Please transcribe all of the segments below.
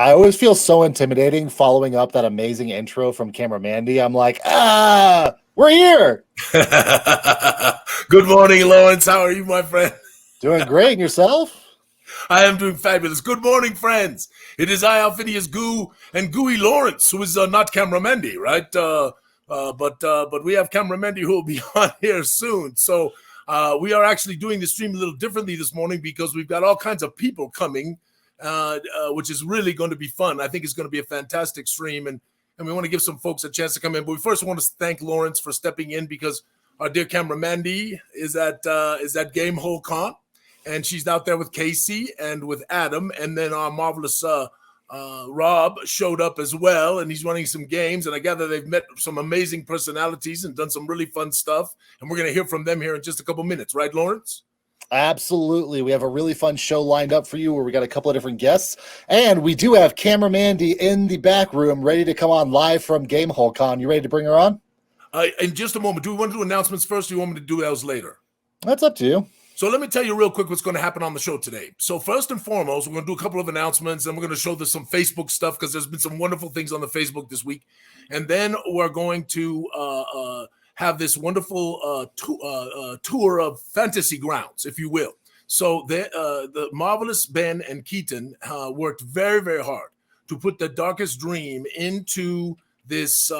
I always feel so intimidating following up that amazing intro from Camera Mandy. I'm like, we're here. Good morning, Lawrence. How are you, my friend? Doing great. And yourself? I am doing fabulous. Good morning, friends. It is I, Alphinius Goo, and Gooey Lawrence, who is not Camera Mandy, right? But we have Camera Mandy who will be on here soon. So we are actually doing the stream a little differently this morning because we've got all kinds of people coming, which is really going to be fun. I think it's going to be a fantastic stream, and we want to give some folks a chance to come in. But we first want to thank Lawrence for stepping in because our dear Camera Mandy is at Gamehole Con. And she's out there with Casey and with Adam. And then our marvelous Rob showed up as well. And he's running some games. And I gather they've met some amazing personalities and done some really fun stuff. And we're going to hear from them here in just a couple minutes. Right, Lawrence? Absolutely. We have a really fun show lined up for you where we got a couple of different guests. And we do have Camera Mandy in the back room ready to come on live from Gamehole Con. You ready to bring her on? In just a moment. Do we want to do announcements first or do you want me to do those later? That's up to you. So let me tell you real quick what's going to happen on the show today. So first and foremost, we're going to do a couple of announcements, and we're going to show some Facebook stuff because there's been some wonderful things on the Facebook this week. And then we're going to have this wonderful tour of fantasy grounds, if you will. So the marvelous Ben and Keaton worked very, very hard to put the darkest dream into this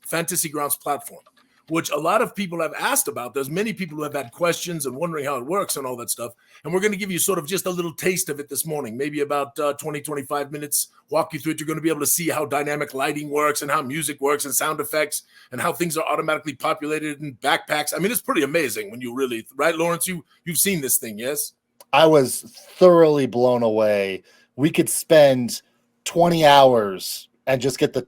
fantasy grounds platform, which a lot of people have asked about. There's many people who have had questions and wondering how it works and all that stuff. And we're going to give you sort of just a little taste of it this morning, maybe about 20, 25 minutes, walk you through it. You're going to be able to see how dynamic lighting works and how music works and sound effects and how things are automatically populated in backpacks. I mean, it's pretty amazing when you really, right, Lawrence? You've seen this thing, yes? I was thoroughly blown away. We could spend 20 hours and just get the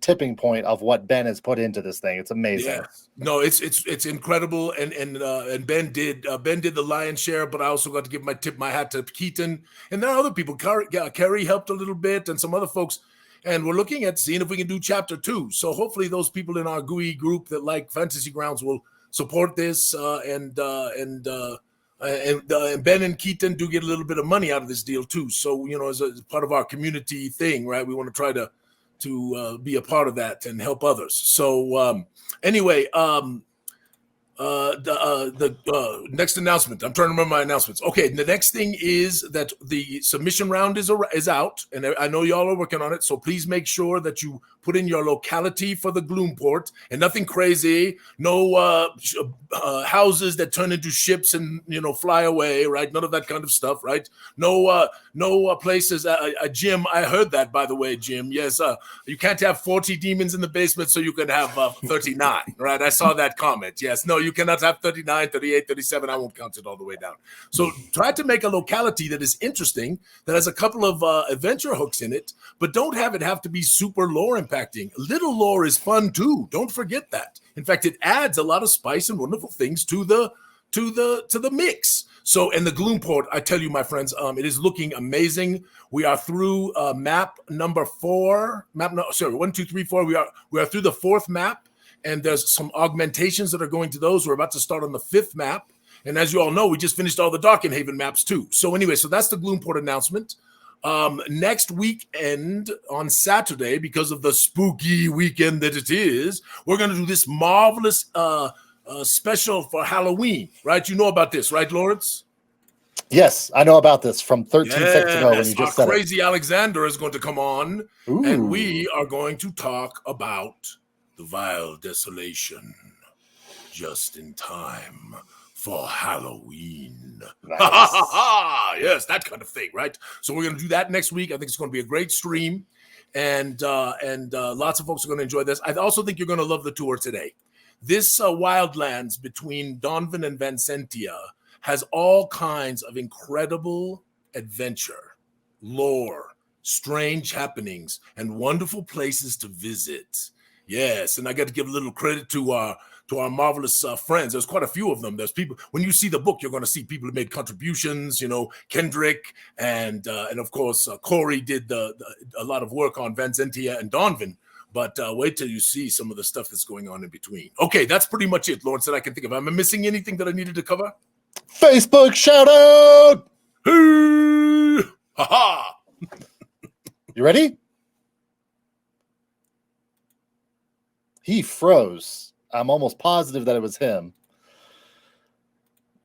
tipping point of what Ben has put into this thing. It's amazing. Yeah. No, it's incredible. And Ben did the lion's share, but I also got to tip my hat to Keaton. And there are other people. Kerry helped a little bit and some other folks. And we're looking at seeing if we can do chapter 2. So hopefully those people in our Gooey group that like Fantasy Grounds will support this. And Ben and Keaton do get a little bit of money out of this deal too. So, as a part of our community thing, right? We want to try to be a part of that and help others. So anyway, the next announcement. I'm trying to remember my announcements. Okay, the next thing is that the submission round is out, and I know y'all are working on it. So please make sure that you put in your locality for the Gloomport and nothing crazy. No houses that turn into ships and fly away. Right? None of that kind of stuff. Right? No places. Jim, I heard that, by the way, Jim. Yes, you can't have 40 demons in the basement, so you can have 39. Right? I saw that comment. Yes. No, you cannot have 39, 38, 37. I won't count it all the way down. So try to make a locality that is interesting, that has a couple of adventure hooks in it, but don't have to be super lore impacting. Little lore is fun too. Don't forget that. In fact, it adds a lot of spice and wonderful things to the mix. So, in the Gloomport, I tell you, my friends, it is looking amazing. We are through map number 4. 1, 2, 3, 4. We are through the 4th map. And there's some augmentations that are going to those. We're about to start on the 5th map. And as you all know, we just finished all the Darkenhaven maps too. So anyway, that's the Gloomport announcement. Next weekend on Saturday, because of the spooky weekend that it is, we're going to do this marvelous special for Halloween, right? You know about this, right, Lawrence? Yes, I know about this from 13 seconds ago when you just said it. Crazy Alexander is going to come on. Ooh. And we are going to talk about the vile desolation, just in time for Halloween. Nice. Yes, that kind of thing, right? So we're going to do that next week. I think it's going to be a great stream, and lots of folks are going to enjoy this. I also think you're going to love the tour today. This wildlands between Donvan and Vancentia has all kinds of incredible adventure, lore, strange happenings, and wonderful places to visit. Yes, and I got to give a little credit to our marvelous friends. There's quite a few of them. There's people, when you see the book, you're going to see people who made contributions, Kendrick and of course, Corey did a lot of work on Vancentia and Donvan. But wait till you see some of the stuff that's going on in between. Okay, that's pretty much it, Lawrence, that I can think of. Am I missing anything that I needed to cover? Facebook shout out! Hey! Ha-ha! You ready? He froze. I'm almost positive that it was him.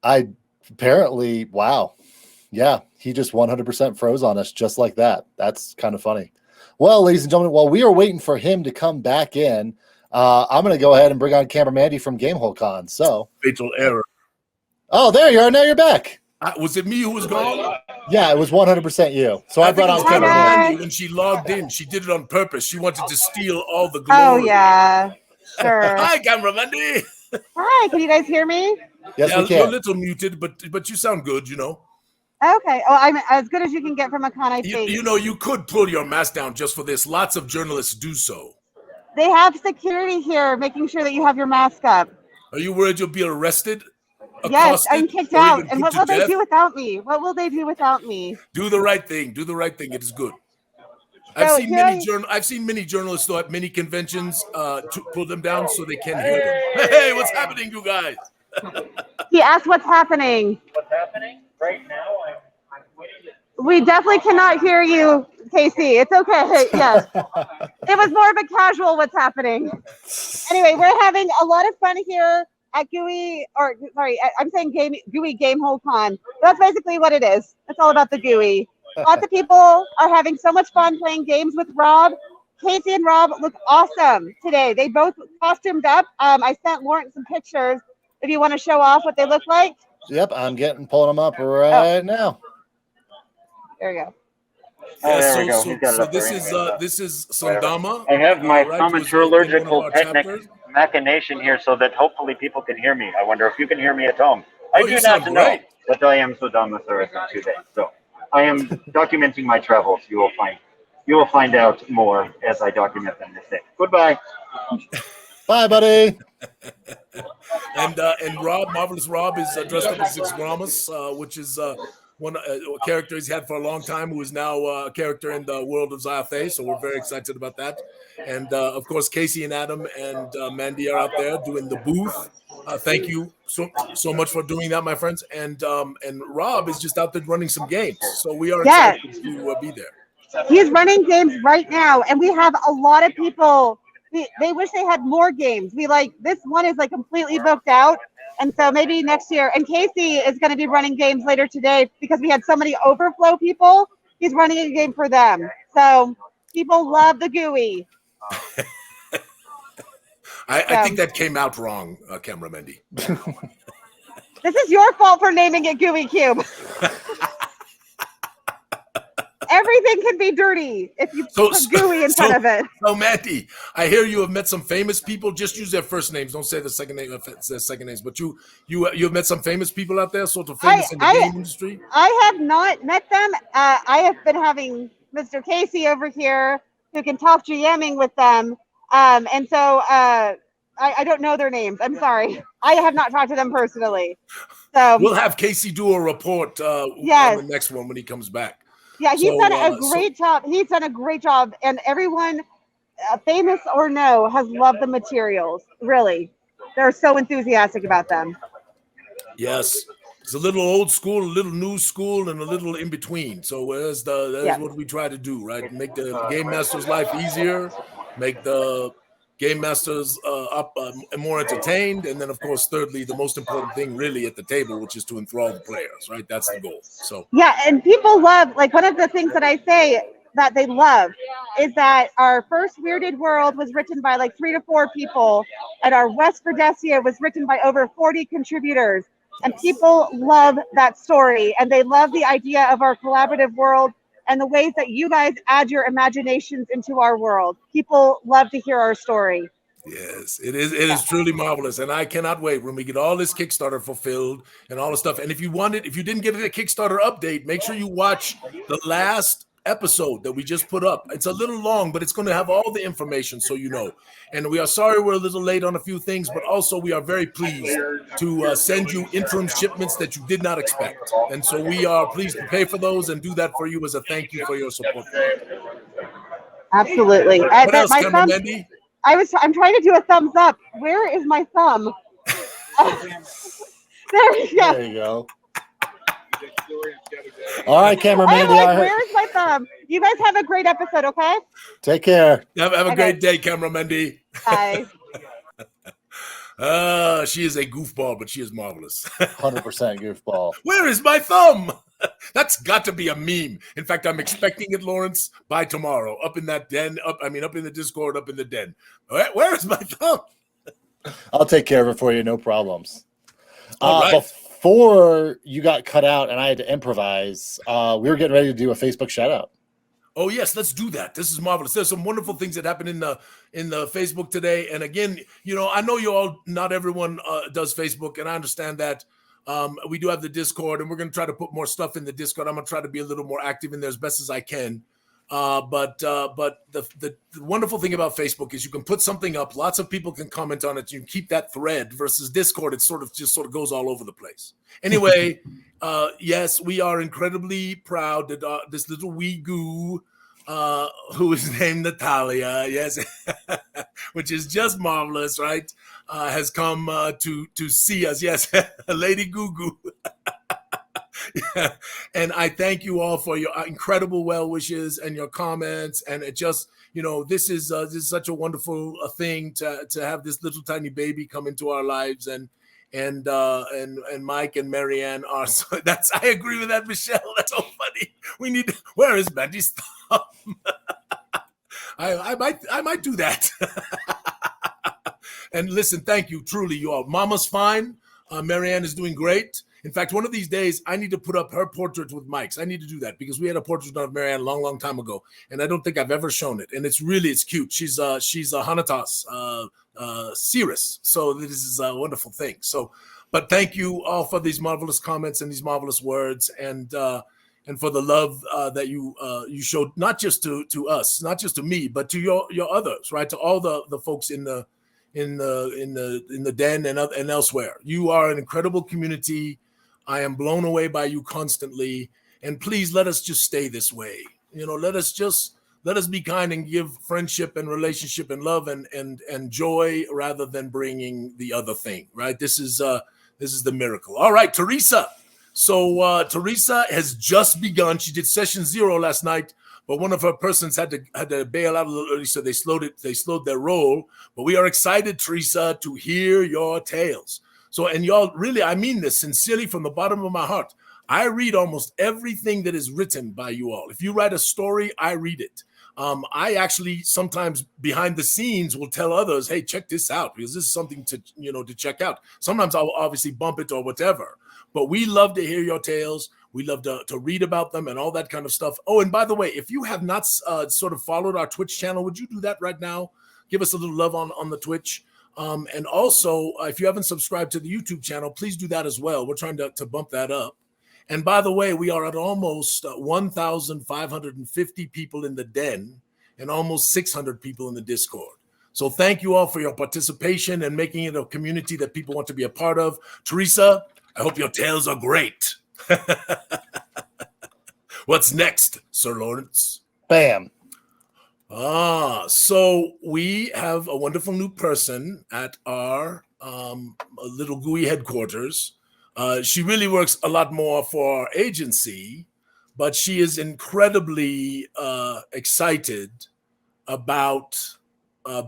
Wow. Yeah, he just 100% froze on us just like that. That's kind of funny. Well, ladies and gentlemen, while we are waiting for him to come back in, I'm going to go ahead and bring on Camera Mandy from GameholeCon. So, fatal error. Oh, there you are. Now you're back. Was it me who was gone? Yeah, it was 100% you. So I brought on Camera Mandy. When she logged in, she did it on purpose. She wanted to steal all the Oh, glory. yeah. Sure. Hi, Camera Mandy. Hi, can you guys hear me? Yes, we can. You're a little muted, but you sound good, you know. Okay. Oh, I'm as good as you can get from a con, I think. You know, you could pull your mask down just for this. Lots of journalists do so. They have security here making sure that you have your mask up. Are you worried you'll be arrested? Yes, I'm kicked out. And what will they death? do without me? What will they do without me? Do the right thing. Do the right thing. It is good. So I've seen many journalists though, at many conventions to pull them down so they can hear them. Hey, what's happening, you guys? He asked what's happening. What's happening right now? I'm waiting. We definitely cannot hear you, Casey. It's okay. Yes. It was more of a casual what's happening. Anyway, we're having a lot of fun here at Gooey, I'm saying Gooey GameholeCon. That's basically what it is. It's all about the Gooey. Lots of people are having so much fun playing games with Rob. Casey and Rob look awesome today. They both costumed up. I sent Lawrence some pictures if you want to show off what they look like. Yep, I'm pulling them up right now. There you go. Oh, there we go. So this is Sandama. I have my thaumaturgical machination here so that hopefully people can hear me. I wonder if you can hear me at home. I do not know, but I am Sodama Sarasa today. So I am documenting my travels. You will find out more as I document them this day. Goodbye. Bye, buddy. And Rob, Marvelous Rob, is dressed up as Xgramus, which is one character he's had for a long time, who is now a character in the world of Zyathé. So we're very excited about that. And of course, Casey and Adam and Mandy are out there doing the booth. Thank you so much for doing that, my friends. And Rob is just out there running some games. So we are excited to be there. He's running games right now, and we have a lot of people. They wish they had more games. This one is completely booked out. And so maybe next year, and Casey is going to be running games later today because we had so many overflow people. He's running a game for them. So people love the Gooey. I think that came out wrong, Camera Mandy. This is your fault for naming it Gooey Cube. Everything can be dirty if you put gooey in front of it. So, Mandy, I hear you have met some famous people. Just use their first names. Don't say the second name. Second names. But you have met some famous people out there, sort of famous in the game industry. I have not met them. I have been having Mr. Casey over here who can talk GMing with them, and so I don't know their names. I'm sorry. I have not talked to them personally. So we'll have Casey do a report on the next one when he comes back. Yeah, he's done a great job. He's done a great job, and everyone, famous or no, has loved the materials. Really, they're so enthusiastic about them. Yes, it's a little old school, a little new school, and a little in between. So that's what we try to do, right? Make the game master's life easier, make the game masters more entertained, and then of course thirdly, the most important thing really at the table, which is to enthrall the players, right? That's the goal. So yeah, and people love, one of the things that I say that they love is that our first Weirded World was written by 3 to 4 people, and our West Verdesia was written by over 40 contributors, and people love that story, and they love the idea of our collaborative world and the ways that you guys add your imaginations into our world. People love to hear our story. Yes, it is. It is truly marvelous, and I cannot wait when we get all this Kickstarter fulfilled and all the stuff. And if you didn't get a Kickstarter update, make sure you watch the last episode that we just put up. It's a little long, but it's going to have all the information so you know. And we are sorry we're a little late on a few things, but also we are very pleased to send you interim shipments that you did not expect. And so we are pleased to pay for those and do that for you as a thank you for your support. Absolutely. What else, Cameron Mendy? I'm trying to do a thumbs up. Where is my thumb? There you go. There you go. All right, cameraman. I'm like, where's my thumb? You guys have a great episode, okay? Take care. Have a great day, Camera Mendy. Bye. She is a goofball, but she is marvelous. 100% goofball. Where is my thumb? That's got to be a meme. In fact, I'm expecting it, Lawrence, by tomorrow. Up in that den. Up in the Discord. Up in the den. Where is my thumb? I'll take care of it for you. No problems. All right. Before you got cut out and I had to improvise, we were getting ready to do a Facebook shout out. Oh yes, let's do that. This is marvelous. There's some wonderful things that happened in the Facebook today. And again, I know not everyone does Facebook, and I understand that. We do have the Discord, and we're going to try to put more stuff in the Discord. I'm going to try to be a little more active in there as best as I can. But the wonderful thing about Facebook is you can put something up, lots of people can comment on it, you can keep that thread, versus Discord, it sort of goes all over the place. Anyway, yes, we are incredibly proud that this little wee goo, who is named Natalia, yes, which is just marvelous, right? Has come to see us, yes, Lady Goo Goo. Yeah. And I thank you all for your incredible well wishes and your comments. And it just, this is such a wonderful thing to have this little tiny baby come into our lives. And Mike and Marianne are. So I agree with that, Michelle. That's so funny. Where is Bendy's thumb? I might do that. And listen, thank you, truly, you all. Mama's fine. Marianne is doing great. In fact, one of these days, I need to put up her portrait with Mike's. I need to do that because we had a portrait of Marianne a long, long time ago, and I don't think I've ever shown it. And it's cute. She's a Hanatas, Cirrus. So this is a wonderful thing. So, but thank you all for these marvelous comments and these marvelous words, and for the love that you showed, not just to us, not just to me, but to your others, right? To all the folks in the den and elsewhere. You are an incredible community. I am blown away by you constantly, and please let us just stay this way. Let us be kind and give friendship and relationship and love and joy rather than bringing the other thing, right? This is the miracle. All right, Teresa. So Teresa has just begun. She did session 0 last night, but one of her persons had to bail out a little early, so they slowed their roll. But we are excited, Teresa, to hear your tales. So, and y'all, really, I mean this sincerely from the bottom of my heart. I read almost everything that is written by you all. If you write a story, I read it. I actually sometimes behind the scenes will tell others, hey, check this out, because this is something to check out. Sometimes I'll obviously bump it or whatever, but we love to hear your tales. We love to read about them and all that kind of stuff. Oh, and by the way, if you have not sort of followed our Twitch channel, would you do that right now? Give us a little love on the Twitch. And also, if you haven't subscribed to the YouTube channel, please do that as well. We're trying to bump that up. And by the way, we are at almost 1,550 people in the den and almost 600 people in the Discord. So thank you all for your participation and making it a community that people want to be a part of. Teresa, I hope your tales are great. What's next, Sir Lawrence? Bam. So we have a wonderful new person at our little Gooey headquarters. She really works a lot more for our agency, but she is incredibly excited about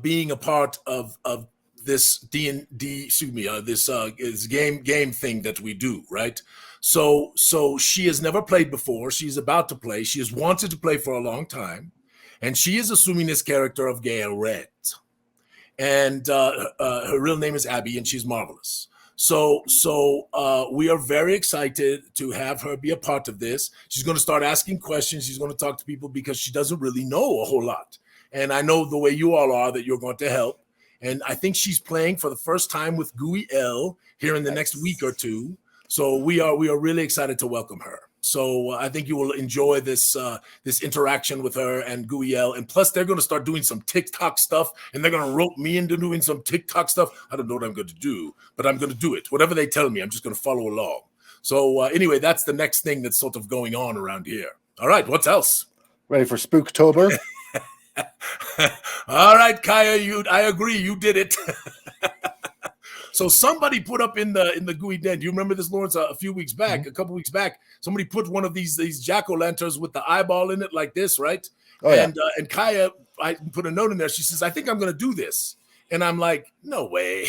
being a part of this D&D, this game thing that we do, right? So she has never played before. She's about to play. She has wanted to play for a long time. And she is assuming this character of Gail Red. And her real name is Abby, and she's marvelous. So we are very excited to have her be a part of this. She's going to start asking questions. She's going to talk to people because she doesn't really know a whole lot. And I know the way you all are that you're going to help. And I think she's playing for the first time with Gooey L here in the next week or two. So we are really excited to welcome her. So I think you will enjoy this interaction with her and Gooey L. And plus, they're going to start doing some TikTok stuff, and they're going to rope me into doing some TikTok stuff. I don't know what I'm going to do, but I'm going to do it. Whatever they tell me, I'm just going to follow along. So anyway, that's the next thing that's sort of going on around here. All right, what else? Ready for Spooktober? All right, Kaya, I agree. You did it. So somebody put up in the Gooey Den. Do you remember this, Lawrence? A few weeks back, a couple weeks back, somebody put one of these jack-o'-lanterns with the eyeball in it like this, right? Oh, and Kaya, I put a note in there. She says, "I think I'm going to do this," and I'm like, "No way."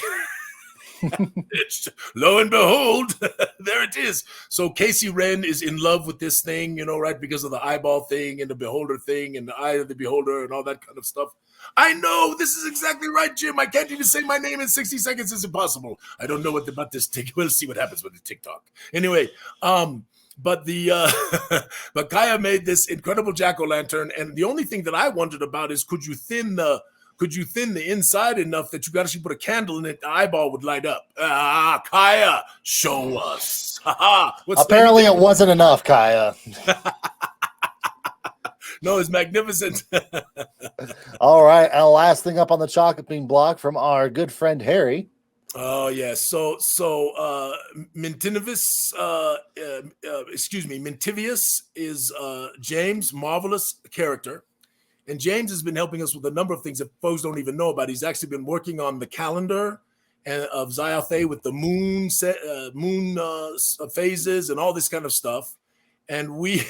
It's, lo and behold, there it is. So Casey Wren is in love with this thing, right? Because of the eyeball thing and the beholder thing and the eye of the beholder and all that kind of stuff. I know this is exactly right, Jim. I can't even say my name in 60 seconds. It's impossible. I don't know about this TikTok. We'll see what happens with the TikTok. Anyway, but but Kaya made this incredible jack-o'-lantern, and the only thing that I wondered about is could you thin the inside enough that you could actually put a candle in it, the eyeball would light up? Kaya, show us. Apparently it wasn't enough, Kaya. No, it's magnificent. All right, and last thing up on the chocolate bean block from our good friend Harry. Oh yes, so Mentivious is James' marvelous character, and James has been helping us with a number of things that folks don't even know about. He's actually been working on the calendar of Zyathé with the moon phases and all this kind of stuff, and we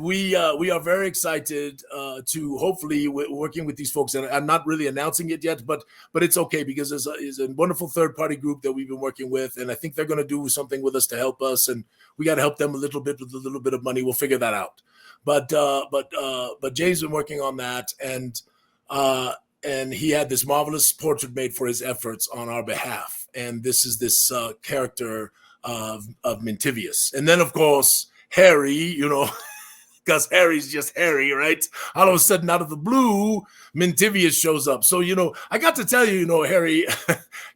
we are very excited to hopefully working with these folks. And I'm not really announcing it yet, but it's okay because it's a wonderful third-party group that we've been working with, and I think they're going to do something with us to help us, and we got to help them a little bit with a little bit of money. We'll figure that out. But Jay's been working on that, and he had this marvelous portrait made for his efforts on our behalf, and this is this character of Mentivious, and then of course Harry, because Harry's just Harry, right? All of a sudden, out of the blue, Mentivious shows up. So, I got to tell you, Harry,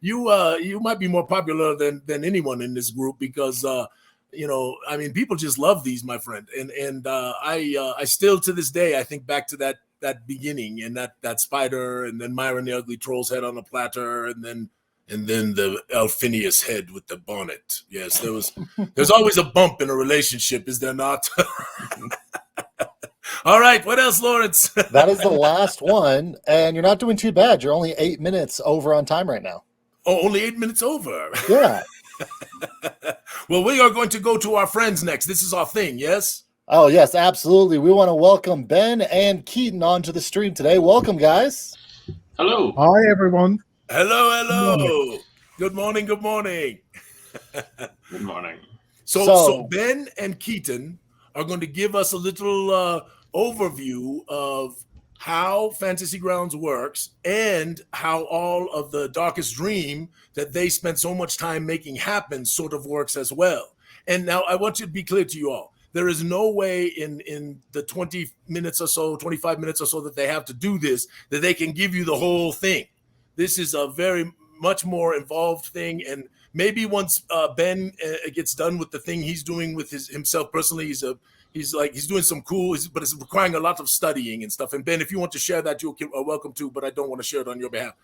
you might be more popular than anyone in this group because, people just love these, my friend. And I still, to this day, I think back to that beginning and that spider, and then Myron the Ugly Troll's head on a platter, and then the Alphinius head with the bonnet. Yes, there's always a bump in a relationship, is there not? All right, what else, Lawrence? That is the last one, and you're not doing too bad. You're only 8 minutes over on time right now. Oh, only 8 minutes over. Yeah. Well, we are going to go to our friends next. This is our thing, yes? Oh, yes, absolutely. We want to welcome Ben and Keaton onto the stream today. Welcome, guys. Hello. Hi, everyone. Hello. Good morning. Good morning. So Ben and Keaton are going to give us a little overview of how Fantasy Grounds works and how all of the Darkest Dream that they spent so much time making happen sort of works as well. And now I want you to be clear to you all. There is no way in the 20 minutes or so, 25 minutes or so that they have to do this, that they can give you the whole thing. This is a very much more involved thing. And maybe once Ben gets done with the thing he's doing with himself personally, he's doing some cool, but it's requiring a lot of studying and stuff. And Ben, if you want to share that, you're welcome to, but I don't want to share it on your behalf.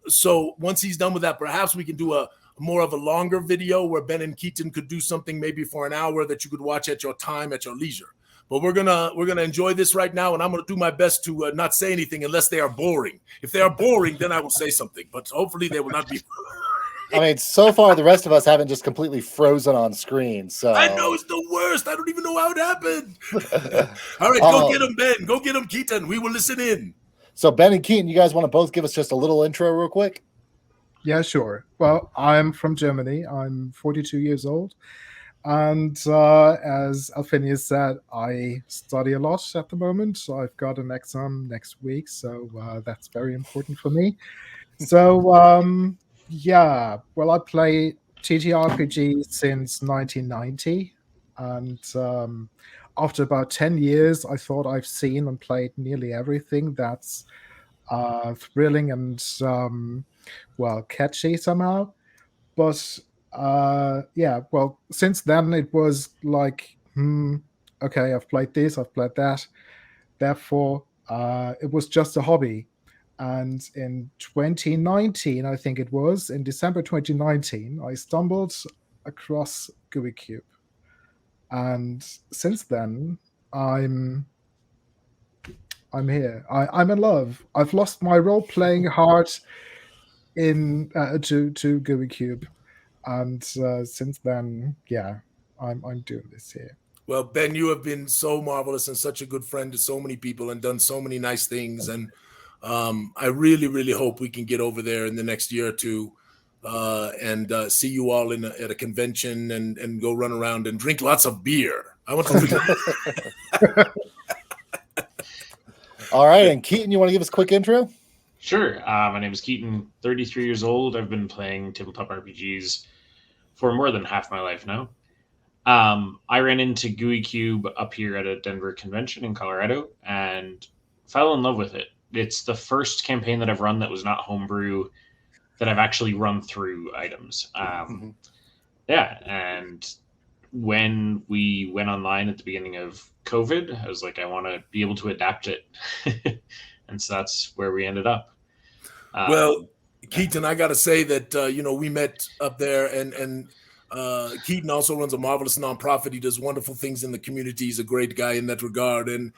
So once he's done with that, perhaps we can do a more of a longer video where Ben and Keaton could do something maybe for an hour that you could watch at your time, at your leisure. But we're gonna enjoy this right now, and I'm gonna do my best to not say anything unless they are boring. If they are boring, then I will say something. But hopefully they will not be. I mean, so far the rest of us haven't just completely frozen on screen. So I know it's the worst. I don't even know how it happened. All right, go get him, Ben. Go get him, Keaton. We will listen in. So Ben and Keaton, you guys want to both give us just a little intro real quick? Yeah, sure. Well, I'm from Germany. I'm 42 years old. And as Alphinius said, I study a lot at the moment. So I've got an exam next week. So that's very important for me. So, yeah, well, I play TTRPG since 1990. And after about 10 years, I thought I've seen and played nearly everything that's thrilling and, catchy somehow. But yeah, well, since then it was like, okay, I've played this, I've played that. Therefore, it was just a hobby. And in 2019, I think it was, in December 2019, I stumbled across Gooey Cube. And since then, I'm here. I'm in love. I've lost my role-playing heart in to Gooey Cube, and since then, yeah, I'm doing this here. Well, Ben, you have been so marvelous and such a good friend to so many people and done so many nice things. And I really, really hope we can get over there in the next year or two and see you all at a convention and go run around and drink lots of beer. I want to drink. All right. And Keaton, you want to give us a quick intro? Sure. My name is Keaton, 33 years old. I've been playing tabletop RPGs for more than half my life now. I ran into Gooey Cube up here at a Denver convention in Colorado and fell in love with it. It's the first campaign that I've run that was not homebrew, that I've actually run through items. Yeah, and when we went online at the beginning of COVID, I was like, I want to be able to adapt it. And so that's where we ended up. Well, Keaton, I got to say that, we met up there and Keaton also runs a marvelous nonprofit. He does wonderful things in the community. He's a great guy in that regard. And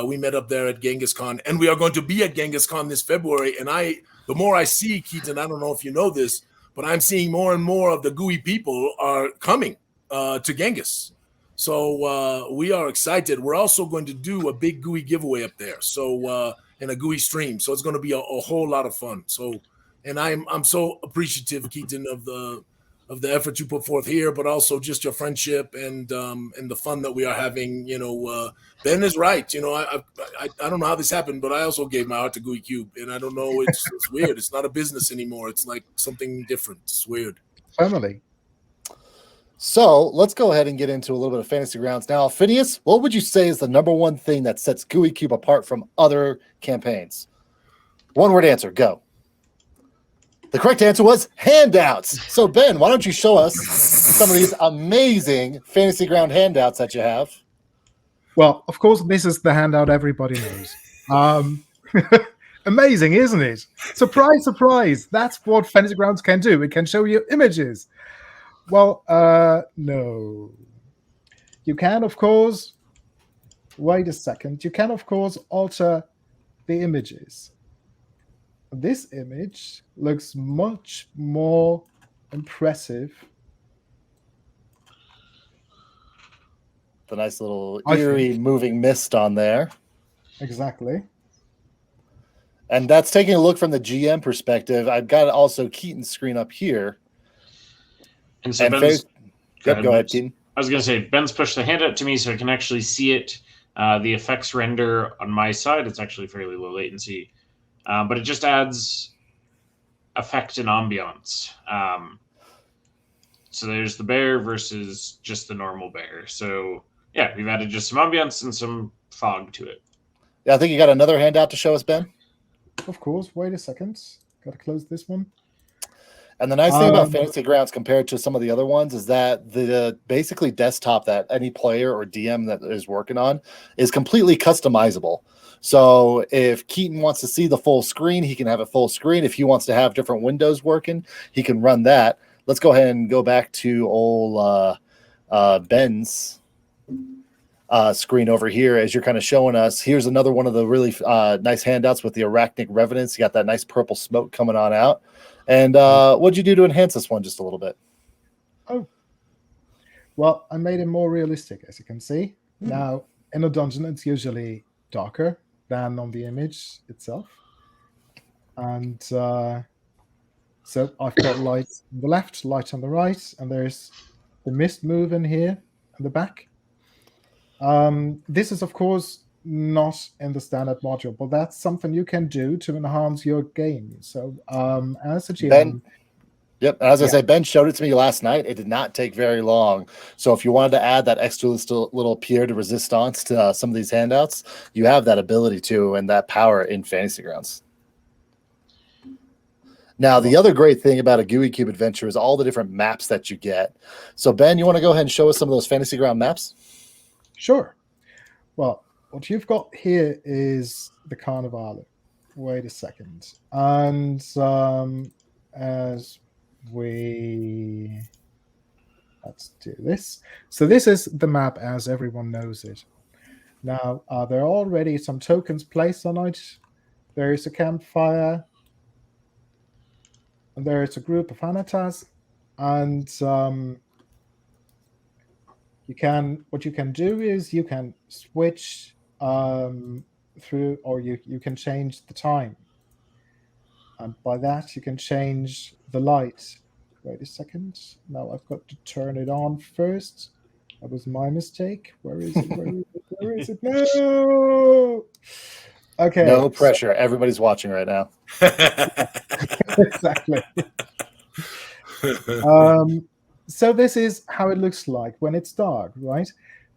we met up there at Genghis Khan, and we are going to be at Genghis Khan this February. And the more I see, Keaton, I don't know if you know this, but I'm seeing more and more of the Gooey people are coming to Genghis. So we are excited. We're also going to do a big Gooey giveaway up there. So and a Gooey stream. So it's going to be a whole lot of fun. So, and I'm so appreciative, Keaton, of the effort you put forth here, but also just your friendship and the fun that we are having. Ben is right. I don't know how this happened, but I also gave my heart to Gooey Cube, and I don't know. It's weird. It's not a business anymore. It's like something different. It's weird. Family. So let's go ahead and get into a little bit of Fantasy Grounds now. Alphinius, what would you say is the number one thing that sets Gooey Cube apart from other campaigns? One word answer. Go. The correct answer was handouts. So, Ben, why don't you show us some of these amazing Fantasy Ground handouts that you have? Well, of course, this is the handout everybody knows. Amazing, isn't it? Surprise, surprise. That's what Fantasy Grounds can do. It can show you images. Well, no. You can, of course, wait a second. You can, of course, alter the images. This image looks much more impressive. The nice little eerie moving mist on there. Exactly. And that's taking a look from the GM perspective. I've got also Keaton's screen up here. And so Ben's, go ahead, Keaton. I was going to say, Ben's pushed the handout to me so I can actually see it. The effects render on my side, it's actually fairly low latency. But it just adds effect and ambiance. So there's the bear versus just the normal bear. So yeah, we've added just some ambiance and some fog to it. Yeah, I think you got another handout to show us, Ben. Of course. Wait a second. Got to close this one. And the nice thing about Fantasy Grounds compared to some of the other ones is that the basically desktop that any player or DM that is working on is completely customizable. So if Keaton wants to see the full screen, he can have it full screen. If he wants to have different windows working, he can run that. Let's go ahead and go back to old Ben's screen over here as you're kind of showing us. Here's another one of the really nice handouts with the Arachnic Revenants. You got that nice purple smoke coming on out. And what'd you do to enhance this one just a little bit? Oh, well, I made it more realistic, as you can see. Now, in a dungeon, it's usually darker than on the image itself. And so I've got light on the left, light on the right, and there's the mist move in here in the back. This is, of course, not in the standard module, but that's something you can do to enhance your game. So as a GM, Ben, yep, as I say, Ben showed it to me last night. It did not take very long. So if you wanted to add that extra little pierre de resistance to some of these handouts, you have that ability to and that power in Fantasy Grounds. Now, the other great thing about a Gooey Cube adventure is all the different maps that you get. So Ben, you want to go ahead and show us some of those Fantasy Ground maps? Sure. Well, what you've got here is the Carnival. Wait a second. And as let's do this. So this is the map as everyone knows it. Now, there are already some tokens placed on it. There is a campfire. And there is a group of Handouts, and what you can do is you can switch through, or you can change the time, and by that you can change the light. Wait a second. Now I've got to turn it on first. That was my mistake. Where is it? Where is it? Where is it? No. Okay. No pressure. Everybody's watching right now. Exactly. So this is how it looks like when it's dark, right?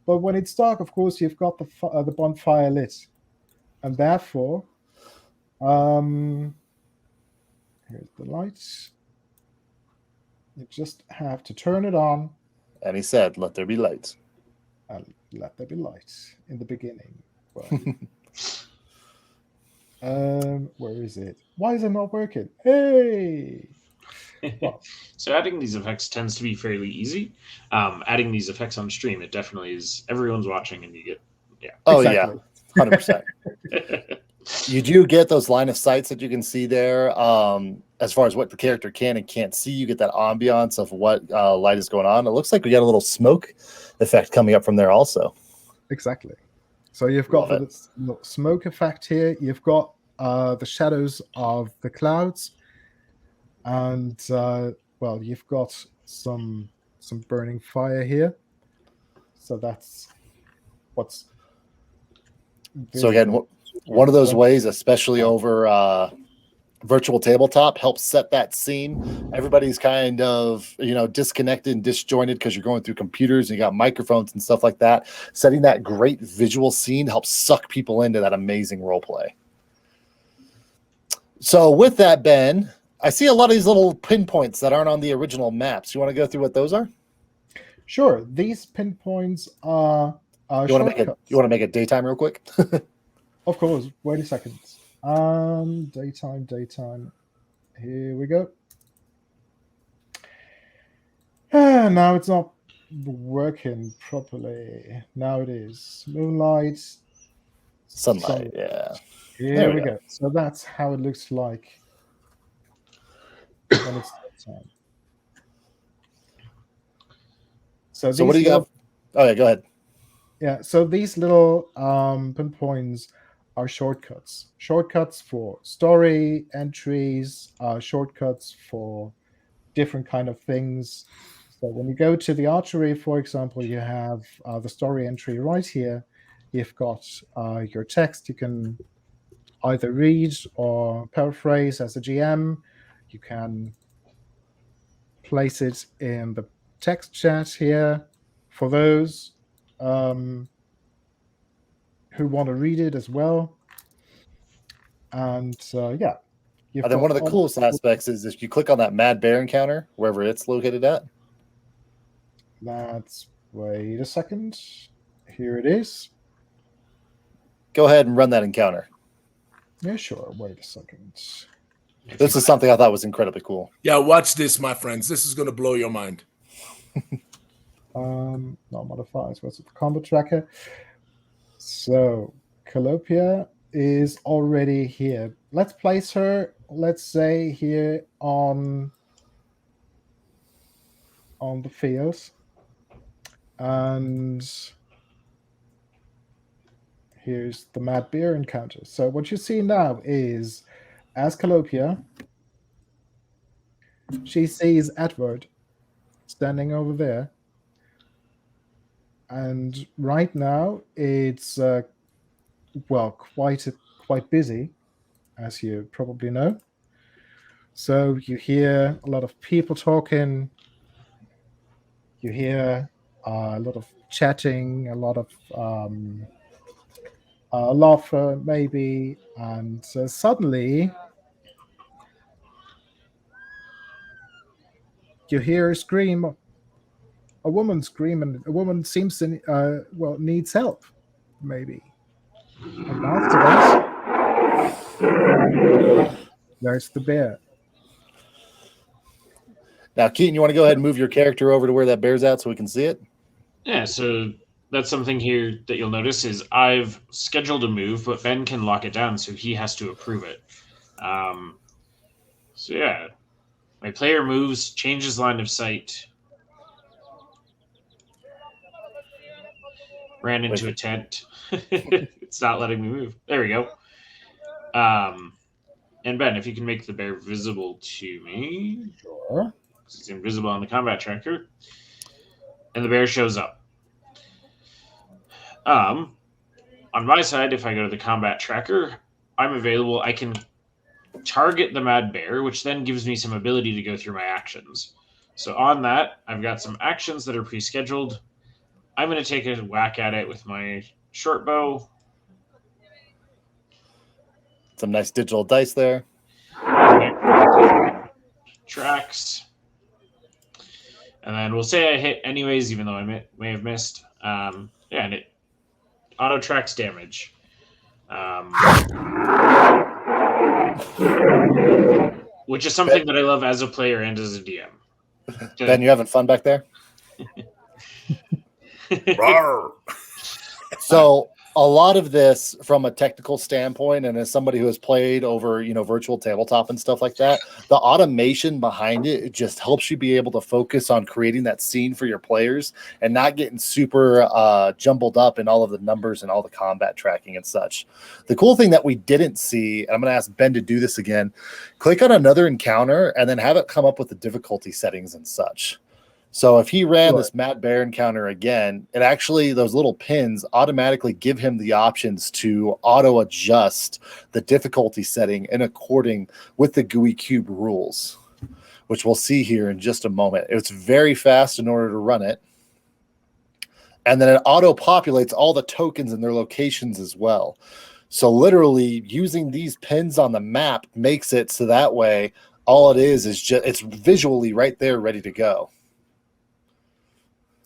But when it's dark, of course, you've got the bonfire lit, and therefore, here's the lights. You just have to turn it on. And he said, "Let there be lights." Let there be lights in the beginning. Well, where is it? Why is it not working? Hey! Well, so adding these effects tends to be fairly easy. Adding these effects on stream, it definitely is. Everyone's watching, and you get Oh exactly. yeah, 100%. You do get those line of sights that you can see there. As far as what the character can and can't see, you get that ambiance of what light is going on. It looks like we got a little smoke effect coming up from there also. Exactly. So you've got the smoke effect here. You've got the shadows of the clouds, and well, you've got some burning fire here. So that's what's. So again, one of those ways, especially over virtual tabletop, helps set that scene. Everybody's kind of disconnected and disjointed because you're going through computers and you got microphones and stuff like that. Setting that great visual scene helps suck people into that amazing role play. So with that, Ben, I see a lot of these little pinpoints that aren't on the original maps. You want to go through what those are? Sure. These pinpoints are. You want to make it daytime real quick? Of course. Wait a second. Daytime. Here we go. Now it's not working properly. Now it is. Moonlight. Sunlight, yeah. Here we go. So that's how it looks like when it's daytime. So what do you got? Oh yeah, go ahead. Yeah, so these little pinpoints are shortcuts. Shortcuts for story entries, shortcuts for different kind of things. So when you go to the archery, for example, you have the story entry right here. You've got your text. You can either read or paraphrase as a GM. You can place it in the text chat here for those who want to read it as well. And yeah. And then one of the coolest aspects is if you click on that Mad Bear encounter, wherever it's located at. Wait a second. Here it is. Go ahead and run that encounter. Yeah, sure. Wait a second. This is something I thought was incredibly cool. Yeah, watch this, my friends. This is going to blow your mind. Not modifiers. What's the combat tracker? So Calopia is already here. Let's place her, let's say, here on the field. And here's the Mad Bear encounter. So what you see now is, as Calopia, she sees Edward standing over there. And right now it's quite busy, as you probably know. So you hear a lot of people talking. You hear a lot of chatting, a lot of laughter, maybe, and suddenly you hear a scream. A woman scream, and a woman seems to needs help, maybe. And after that, there's the bear. Now, Keaton, you want to go ahead and move your character over to where that bear's at so we can see it? Yeah, so that's something here that you'll notice is I've scheduled a move, but Ben can lock it down, so he has to approve it. So yeah, My player moves, changes line of sight. Ran into a tent. It's not letting me move. There we go. And Ben, if you can make the bear visible to me. Sure. It's invisible on the combat tracker. And the bear shows up. On my side, if I go to the combat tracker, I'm available. I can target the mad bear, which then gives me some ability to go through my actions. So on that, I've got some actions that are pre-scheduled. I'm going to take a whack at it with my short bow. Some nice digital dice there. Tracks. And then we'll say I hit anyways, even though I may have missed. And it auto tracks damage. Which is something that I love as a player and as a DM. Ben, you having fun back there? So a lot of this from a technical standpoint, and as somebody who has played over, virtual tabletop and stuff like that, the automation behind it just helps you be able to focus on creating that scene for your players and not getting super jumbled up in all of the numbers and all the combat tracking and such. The cool thing that we didn't see, and I'm going to ask Ben to do this again, click on another encounter and then have it come up with the difficulty settings and such. So if he ran this Mad Bear encounter again, it actually, those little pins automatically give him the options to auto adjust the difficulty setting in according with the Gooey Cube rules, which we'll see here in just a moment. It's very fast in order to run it. And then it auto populates all the tokens and their locations as well. So literally using these pins on the map makes it so that way all it is just, it's visually right there ready to go.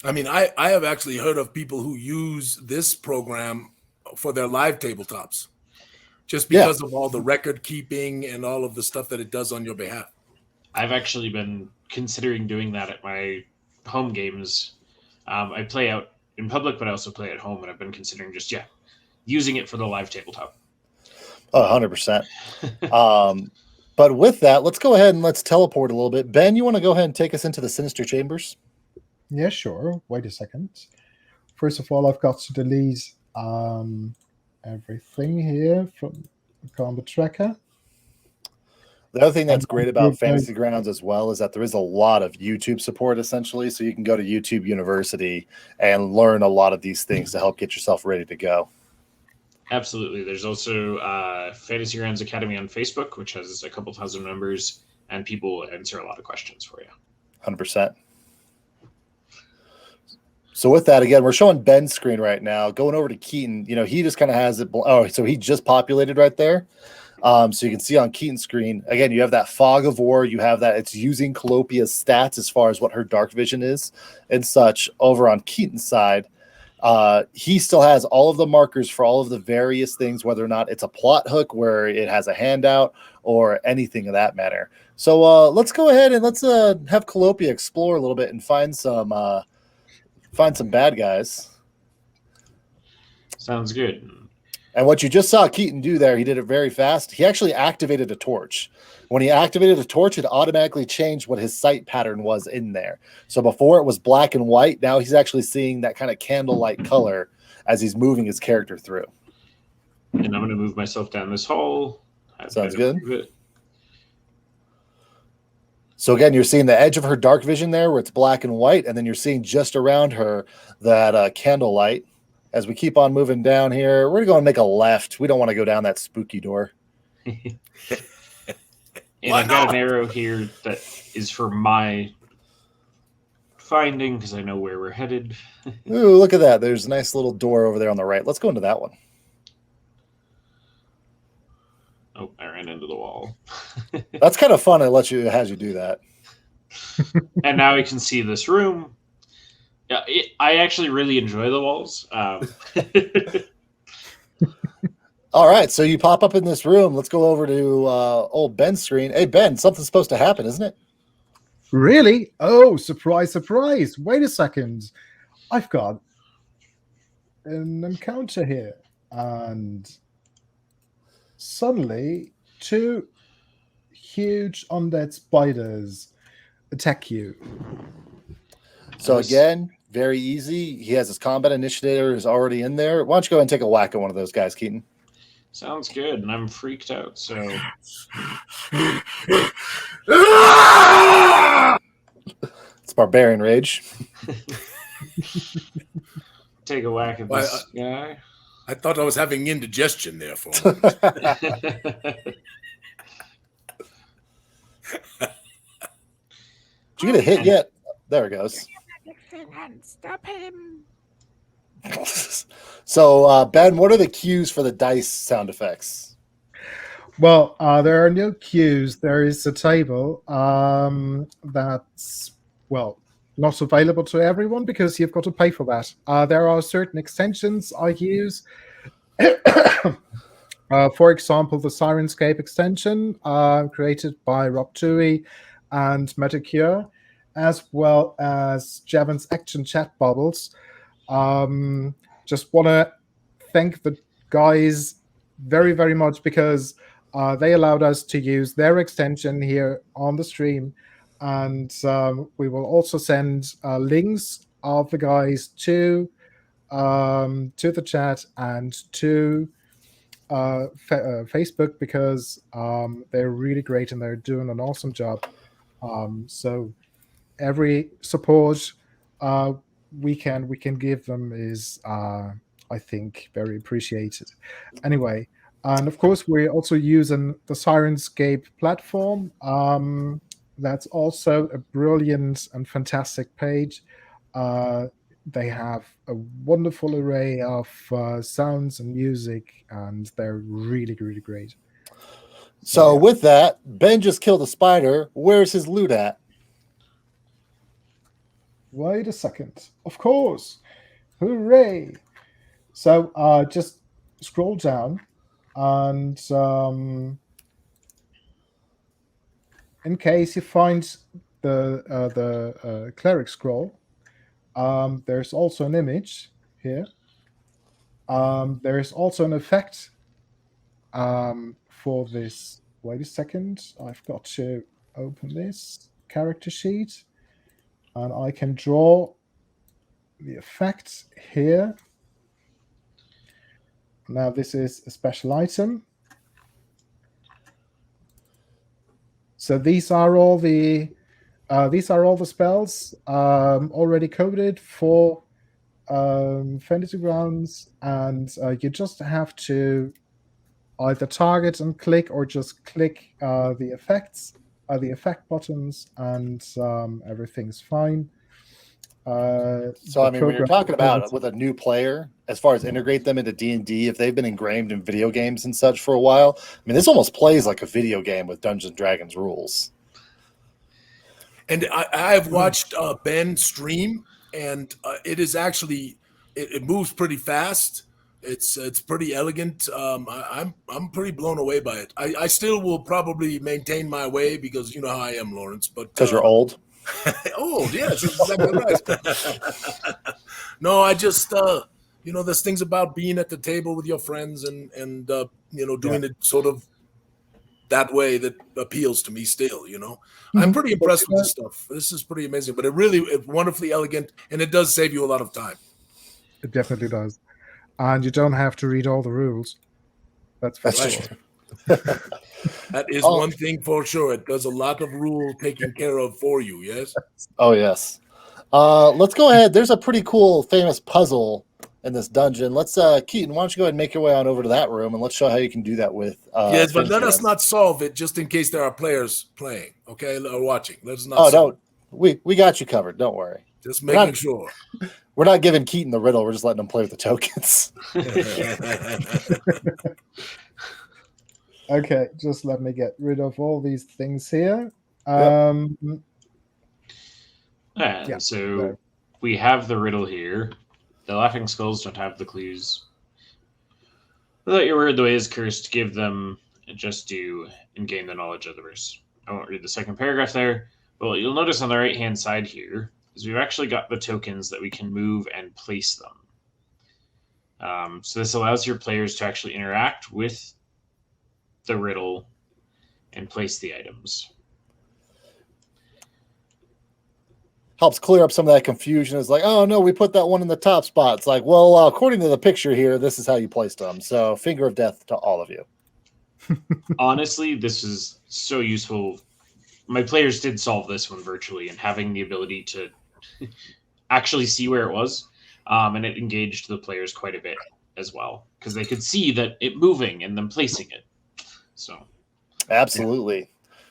I mean, I have actually heard of people who use this program for their live tabletops just because of all the record keeping and all of the stuff that it does on your behalf. I've actually been considering doing that at my home games. I play out in public, but I also play at home, and I've been considering just, using it for the live tabletop. Oh, 100%. But with that, let's go ahead and let's teleport a little bit. Ben, you want to go ahead and take us into the Sinister Chambers? Yeah, sure. Wait a second. First of all, I've got to delete everything here from the combat tracker. The other thing that's great about Fantasy Grounds as well is that there is a lot of YouTube support, essentially. So you can go to YouTube University and learn a lot of these things to help get yourself ready to go. Absolutely. There's also Fantasy Grounds Academy on Facebook, which has a couple thousand members, and people will answer a lot of questions for you. 100%. So with that, again, we're showing Ben's screen right now. Going over to Keaton, he just kind of has it. Oh, so he just populated right there. So you can see on Keaton's screen, again, you have that fog of war. You have that it's using Calopia's stats as far as what her dark vision is and such. Over on Keaton's side, he still has all of the markers for all of the various things, whether or not it's a plot hook where it has a handout or anything of that matter. So let's go ahead and let's have Calopia explore a little bit and find some bad guys. Sounds good. And what you just saw Keaton do there, he did it very fast. He actually activated a torch. When he activated a torch, it automatically changed what his sight pattern was in there. So before it was black and white, now he's actually seeing that kind of candlelight color as he's moving his character through. And I'm going to move myself down this hall. Sounds good. So again, you're seeing the edge of her dark vision there where it's black and white, and then you're seeing just around her that candlelight. As we keep on moving down here, we're going to make a left. We don't want to go down that spooky door. And I've got an arrow here that is for my finding because I know where we're headed. Ooh, look at that. There's a nice little door over there on the right. Let's go into that one. Oh, I ran into the wall. That's kind of fun. It has you do that. And now we can see this room. Yeah, I actually really enjoy the walls. All right, so you pop up in this room. Let's go over to old Ben's screen. Hey, Ben, something's supposed to happen, isn't it? Really? Oh, surprise, surprise. Wait a second. I've got an encounter here. And suddenly, two huge undead spiders attack you. So again, very easy. He has his combat initiator is already in there. Why don't you go ahead and take a whack at one of those guys, Keaton? Sounds good, and I'm freaked out, so... It's Barbarian Rage. Take a whack at this guy. I thought I was having indigestion there for a moment. Did you get a hit yet? There it goes. Stop him. So, Ben, what are the cues for the dice sound effects? Well, there are no cues. There is a table that's, well, not available to everyone because you've got to pay for that. There are certain extensions I use. For example, the Sirenscape extension created by Rob Toohey and Metacure, as well as Javan's action chat bubbles. Just want to thank the guys very, very much because they allowed us to use their extension here on the stream. And we will also send links of the guys to the chat and to Facebook because they're really great and they're doing an awesome job. So every support we can give them is, I think, very appreciated. Anyway, and of course we're also using the Sirenscape platform. That's also a brilliant and fantastic page. They have a wonderful array of sounds and music, and they're really, really great. So with that, Ben just killed a spider. Where's his loot at? Wait a second. Of course. Hooray. So just scroll down and in case you find the cleric scroll, there's also an image here. There's also an effect for this. Wait a second. I've got to open this character sheet. And I can draw the effect here. Now this is a special item. So these are all the spells already coded for Fantasy Grounds, and you just have to either target and click or just click the effects. The effect buttons, and everything's fine. So, I mean, when you're talking about with a new player, as far as integrate them into D&D, if they've been ingrained in video games and such for a while, I mean, this almost plays like a video game with Dungeons & Dragons rules. And I've watched Ben stream, and it is actually, it moves pretty fast. It's pretty elegant. I'm pretty blown away by it. I still will probably maintain my way because you know how I am, Lawrence. But because you're old. Old, yes, exactly right. No, I just there's things about being at the table with your friends and doing it sort of that way that appeals to me still. I'm pretty impressed with this stuff. This is pretty amazing, but it's wonderfully elegant, and it does save you a lot of time. It definitely does. And you don't have to read all the rules. That's for sure. That is one thing for sure. It does a lot of rule taking care of for you, yes? Oh, yes. Let's go ahead. There's a pretty cool, famous puzzle in this dungeon. Let's, Keaton, why don't you go ahead and make your way on over to that room, and let's show how you can do that with... yes, but let us not solve it just in case there are players playing, okay, or watching. Let us not don't. We got you covered. Don't worry. Just making sure. We're not giving Keaton the riddle. We're just letting him play with the tokens. Okay, just let me get rid of all these things here. So we have the riddle here. The Laughing Skulls don't have the clues. Without your word, the way is cursed. Give them just due and gain the knowledge of the verse. I won't read the second paragraph there, but what you'll notice on the right-hand side here is we've actually got the tokens that we can move and place them. So this allows your players to actually interact with the riddle and place the items. Helps clear up some of that confusion. It's like, oh no, we put that one in the top spot. It's like, well, according to the picture here, this is how you placed them. So finger of death to all of you. Honestly, this is so useful. My players did solve this one virtually, and having the ability to actually see where it was, and it engaged the players quite a bit as well, because they could see that it moving and then placing it. So absolutely. Yeah.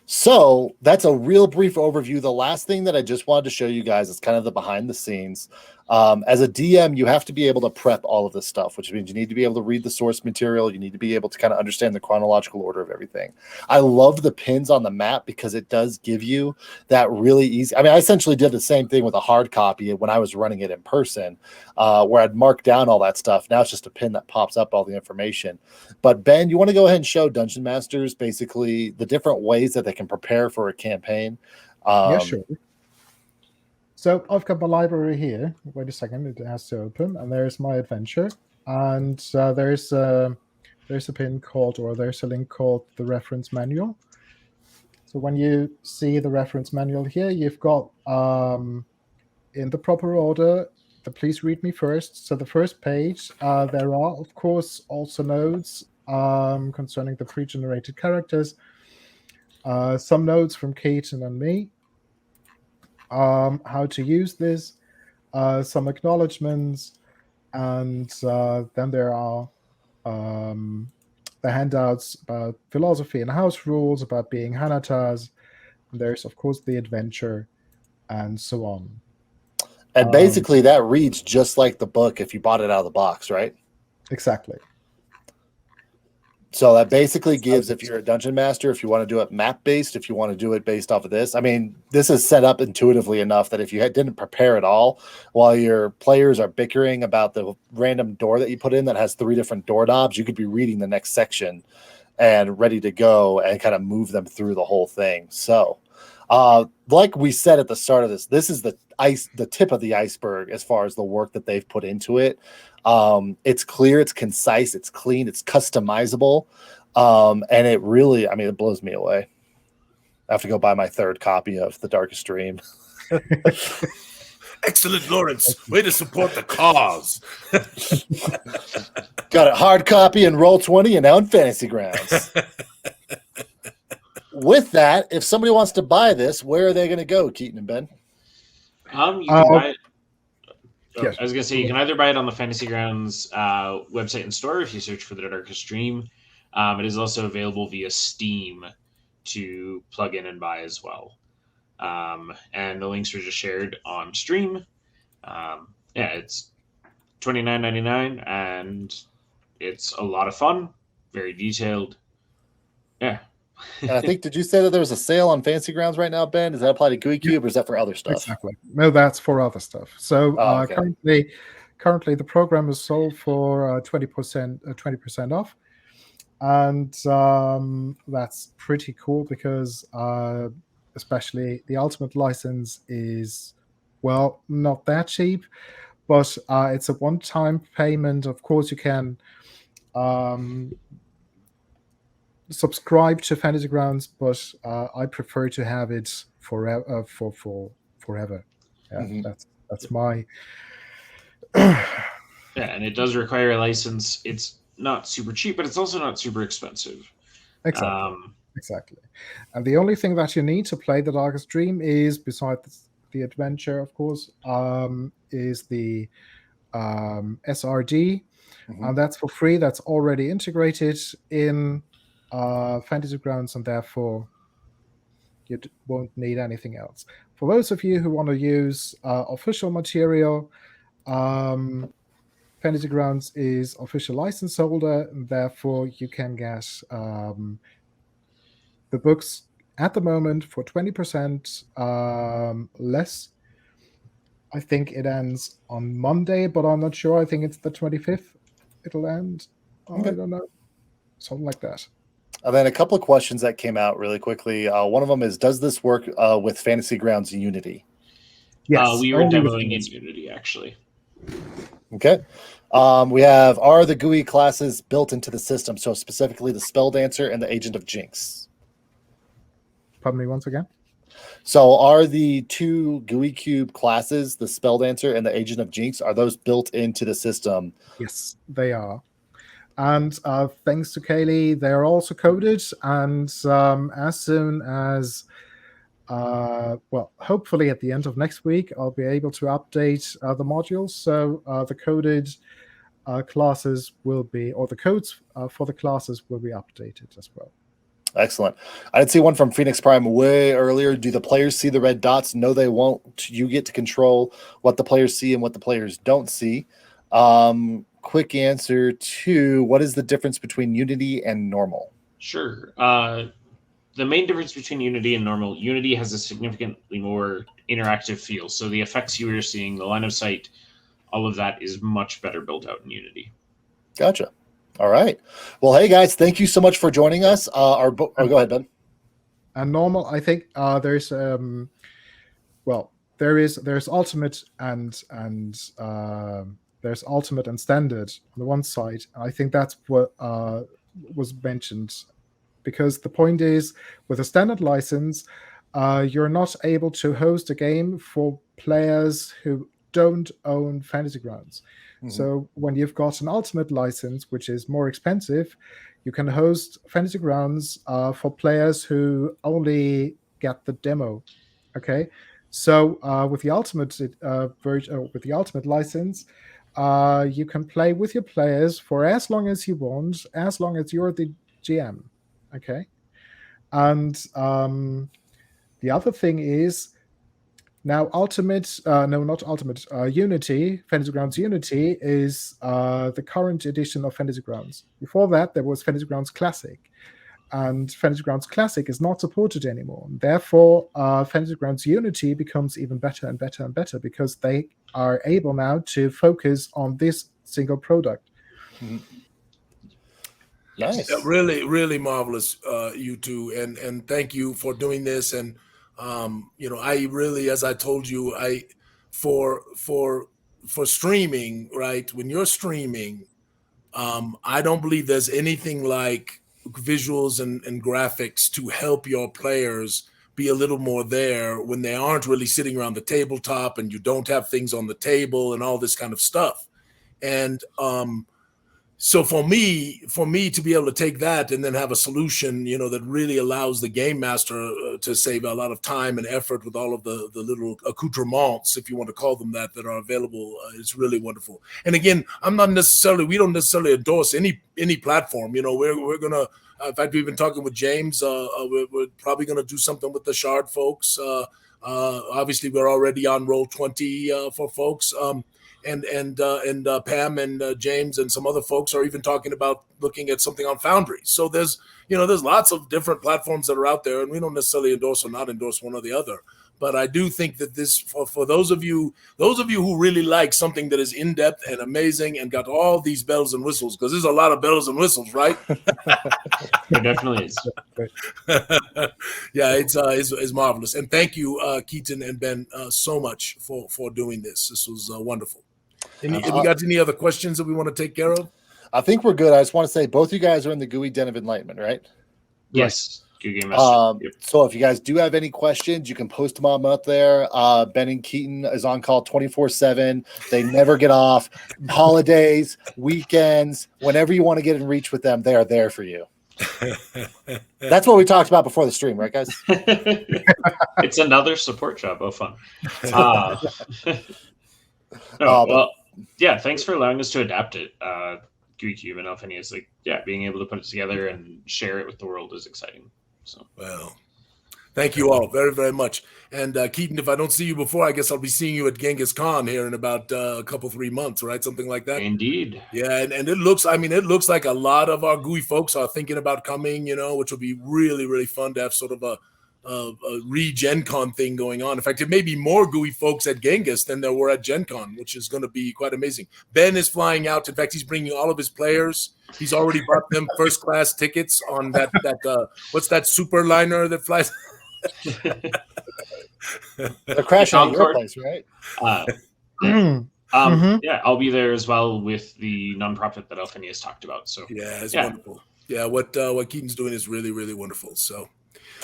So that's a real brief overview. The last thing that I just wanted to show you guys is kind of the behind the scenes. As a DM, you have to be able to prep all of this stuff, which means you need to be able to read the source material. You need to be able to kind of understand the chronological order of everything. I love the pins on the map because it does give you that really easy. I mean, I essentially did the same thing with a hard copy when I was running it in person, where I'd mark down all that stuff. Now it's just a pin that pops up all the information. But Ben, you want to go ahead and show Dungeon Masters basically the different ways that they can prepare for a campaign? Yeah, sure. So I've got my library here. Wait a second, it has to open, and there's my adventure. And there's a pin called, or there's a link called the reference manual. So when you see the reference manual here, you've got in the proper order, the please read me first. So the first page, there are of course also notes concerning the pre-generated characters, some notes from Keaton and me. How to use this, some acknowledgements, and then there are the handouts about philosophy and house rules, about being Hanatas. There's, of course, the adventure, and so on. And basically, that reads just like the book if you bought it out of the box, right? Exactly. So that basically gives, if you're a dungeon master, if you want to do it map-based, if you want to do it based off of this, I mean, this is set up intuitively enough that if you didn't prepare at all, while your players are bickering about the random door that you put in that has 3 different doorknobs, you could be reading the next section and ready to go and kind of move them through the whole thing. So, like we said at the start of this is the tip of the iceberg as far as the work that they've put into it. It's clear, it's concise, it's clean, it's customizable, and it really, I mean, it blows me away. I have to go buy my 3rd copy of The Darkest Dream. Excellent, Lawrence. Way to support the cause. Got a hard copy in Roll20 and now in Fantasy Grounds. With that, if somebody wants to buy this, where are they going to go, Keaton and Ben? You can buy it. Yes. I was going to say, you can either buy it on the Fantasy Grounds website and store if you search for The Darkest Dream. It is also available via Steam to plug in and buy as well. And the links were just shared on stream. It's $29.99, and it's a lot of fun, very detailed. Yeah. And I think, did you say that there's a sale on Fantasy Grounds right now, Ben? Does that apply to Gooey Cube, or is that for other stuff? Exactly. No, that's for other stuff. So okay. currently the program is sold for 20% off, and that's pretty cool because especially the Ultimate license is, well, not that cheap, but it's a one-time payment. Of course, you can subscribe to Fantasy Grounds, but I prefer to have it forever. Forever. Yeah, Mm-hmm. That's my. Yeah, and it does require a license. It's not super cheap, but it's also not super expensive. Exactly. And the only thing that you need to play The Darkest Dream is, besides the adventure, of course, is the SRD, and that's for free. That's already integrated in Fantasy Grounds, and therefore you won't need anything else. For those of you who want to use official material, Fantasy Grounds is official license holder, and therefore you can get the books at the moment for 20% less. I think it ends on Monday, but I'm not sure. I think it's the 25th it'll end. Okay. I don't know. Something like that. And then a couple of questions that came out really quickly. One of them is, does this work with Fantasy Grounds Unity? Yes. We were demoing in Unity, actually. Okay. We have, are the GUI classes built into the system? So specifically the Spell Dancer and the Agent of Jinx. Pardon me once again. So are the two Gooey Cube classes, the Spelldancer and the Agent of Jinx, are those built into the system? Yes, they are. And thanks to Kaylee, they're also coded. And as soon as, hopefully at the end of next week, I'll be able to update the modules. So the coded classes will be, or the codes for the classes will be updated as well. Excellent. I did see one from Phoenix Prime way earlier. Do the players see the red dots? No, they won't. You get to control what the players see and what the players don't see. Quick answer to what is the difference between Unity and normal? Sure. The main difference between Unity and normal, Unity has a significantly more interactive feel. So the effects you are seeing, the line of sight, all of that is much better built out in Unity. Gotcha. All right. Well, hey guys, thank you so much for joining us. Go ahead, Ben. And normal, I think there's there's ultimate and there's ultimate and standard on the one side. I think that's what was mentioned, because the point is, with a standard license, you're not able to host a game for players who don't own Fantasy Grounds. So when you've got an ultimate license, which is more expensive, you can host Fantasy Grounds for players who only get the demo. Okay, so with the ultimate version, with the ultimate license, you can play with your players for as long as you want, as long as you're the GM. Okay, and the other thing is, now Unity, Fantasy Grounds Unity is the current edition of Fantasy Grounds. Before that, there was Fantasy Grounds Classic, and Fantasy Grounds Classic is not supported anymore. Therefore, Fantasy Grounds Unity becomes even better and better and better, because they are able now to focus on this single product. Nice. Really, really marvelous, you two, and thank you for doing this. And I really, as I told you, for streaming, right? When you're streaming, I don't believe there's anything like visuals and graphics to help your players be a little more there when they aren't really sitting around the tabletop and you don't have things on the table and all this kind of stuff. And so for me to be able to take that and then have a solution, that really allows the game master to save a lot of time and effort with all of the little accoutrements, if you want to call them that are available, is really wonderful. And again, we don't necessarily endorse any platform. We're gonna, in fact, we've been talking with James. We're probably gonna do something with the Shard folks. Obviously, we're already on Roll20 for folks. And Pam and James and some other folks are even talking about looking at something on Foundry. So there's lots of different platforms that are out there, and we don't necessarily endorse or not endorse one or the other. But I do think that this, for those of you who really like something that is in depth and amazing and got all these bells and whistles, because there's a lot of bells and whistles, right? There definitely is. Yeah, it's marvelous. And thank you, Keaton and Ben, so much for doing this. This was wonderful. We got any other questions that we want to take care of? I think we're good. I just want to say both you guys are in the Gooey Den of Enlightenment, right? Yes. Gooey Master. Yep. So if you guys do have any questions, you can post them up there. Ben and Keaton is on call 24/7. They never get off. Holidays, weekends, whenever you want to get in reach with them, they are there for you. That's what we talked about before the stream, right, guys? It's another support job. Oh, fun. Thanks for allowing us to adapt it. Gooey Cube and Alphinius, being able to put it together and share it with the world is exciting. So, well, thank you all very, very much. And Keaton, if I don't see you before, I guess I'll be seeing you at Genghis Khan here in about a couple, 3 months, right? Something like that. Indeed. Yeah, and it looks like a lot of our Gooey folks are thinking about coming, which will be really, really fun to have sort of a re-Gen Con thing going on. In fact, it may be more Gooey folks at Genghis than there were at Gen Con, which is going to be quite amazing. Ben is flying out. In fact, he's bringing all of his players. He's already bought them first-class tickets on that what's that super liner that flies? They're crashing at your place, right? Yeah, I'll be there as well with the nonprofit that Alphinius talked about. So yeah, it's wonderful. Yeah, what Keaton's doing is really, really wonderful. So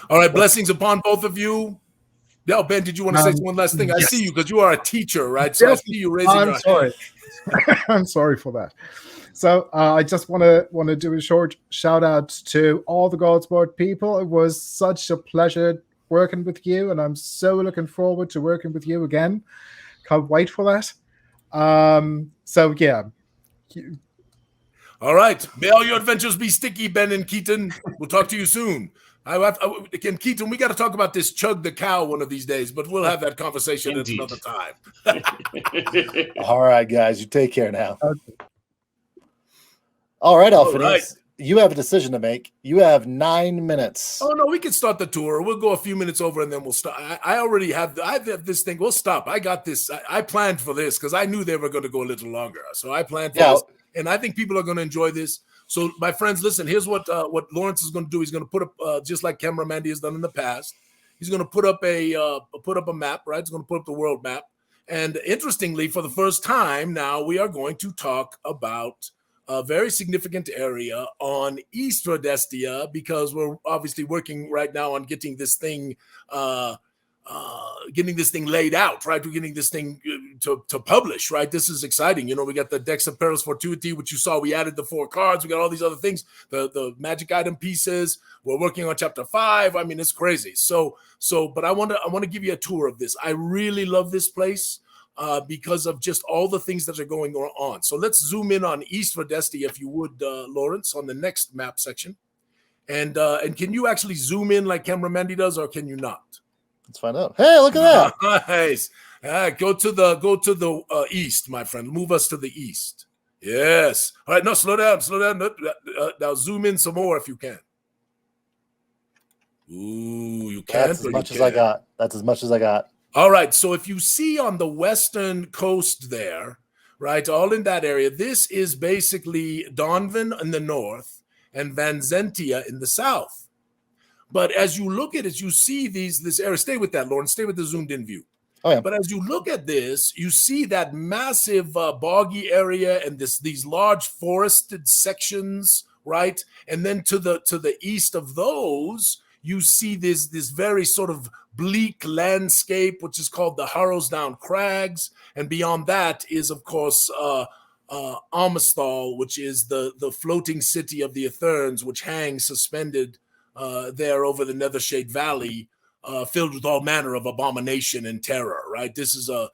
All right, blessings upon both of you. Yeah, Ben, did you want to say one last thing? I Yes. see you because you are a teacher, right? So Yes. I see you raising I'm your sorry. I'm sorry for that. So I just want to do a short shout out to all the Godsboard people. It was such a pleasure working with you, and I'm so looking forward to working with you again. Can't wait for that. So yeah. All right. May all your adventures be sticky, Ben and Keaton. We'll talk to you soon. Again, Keaton, we got to talk about this Chug the Cow one of these days, but we'll have that conversation at another time. All right, guys, you take care now. Okay. All right, All Alphinius, right. you have a decision to make. You have 9 minutes. Oh no, we can start the tour. We'll go a few minutes over and then we'll start. I already have. I have this thing. We'll stop. I got this. I planned for this because I knew they were going to go a little longer. So I planned for this, and I think people are going to enjoy this. So, my friends, listen. Here's what Lawrence is going to do. He's going to put up just like Camera Mandy has done in the past. He's going to put up a map. Right. He's going to put up the world map. And interestingly, for the first time now, we are going to talk about a very significant area on East Rodestia because we're obviously working right now on getting this thing laid out, right? We're getting this thing to publish, right? This is exciting. You know, we got the Decks of Perilous Fortuity, which you saw. We added the 4 cards. We got all these other things, the magic item pieces. We're working on chapter 5. I mean, it's crazy. But I want to give you a tour of this. I really love this place because of just all the things that are going on. So let's zoom in on East Rodestia, if you would, Lawrence, on the next map section. And can you actually zoom in like Camera Mandy does, or can you not? Let's find out. Hey, look at that. Nice. Go to the east, my friend. Move us to the east. Yes. All right. No, slow down. Now zoom in some more if you can. Ooh, you can't. That's as much as I got. That's as much as I got. All right. So if you see on the western coast there, right, all in that area, this is basically Donvan in the north and Vanzentia in the south. But as you look at it, you see this area. Stay with that, Lawrence. Stay with the zoomed in view. Oh, yeah. But as you look at this, you see that massive boggy area and these large forested sections, right? And then to the east of those, you see this very sort of bleak landscape, which is called the Harrowsdown Crags. And beyond that is, of course, Amosthal, which is the floating city of the Eterns, which hangs suspended there over the Nethershade Valley, filled with all manner of abomination and terror, right? This is a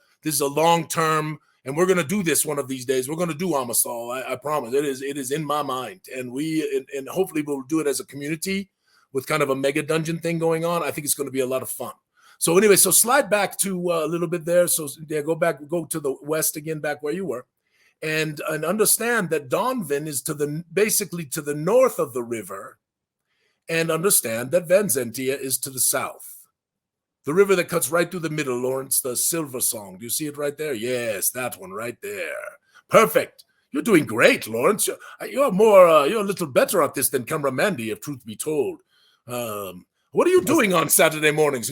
long-term, and we're going to do this one of these days. We're going to do Amosthal. I promise. It is in my mind, and hopefully we'll do it as a community with kind of a mega dungeon thing going on. I think it's going to be a lot of fun. So anyway, so slide back to a little bit there. So yeah, go to the west again, back where you were, and understand that Donvan is basically to the north of the river. And understand that Vanzentia is to the south. The river that cuts right through the middle, Lawrence, the Silver Song. Do you see it right there? Yes, that one right there. Perfect. You're doing great, Lawrence. You're a little better at this than Camera Mandy, if truth be told. What are you doing on Saturday mornings?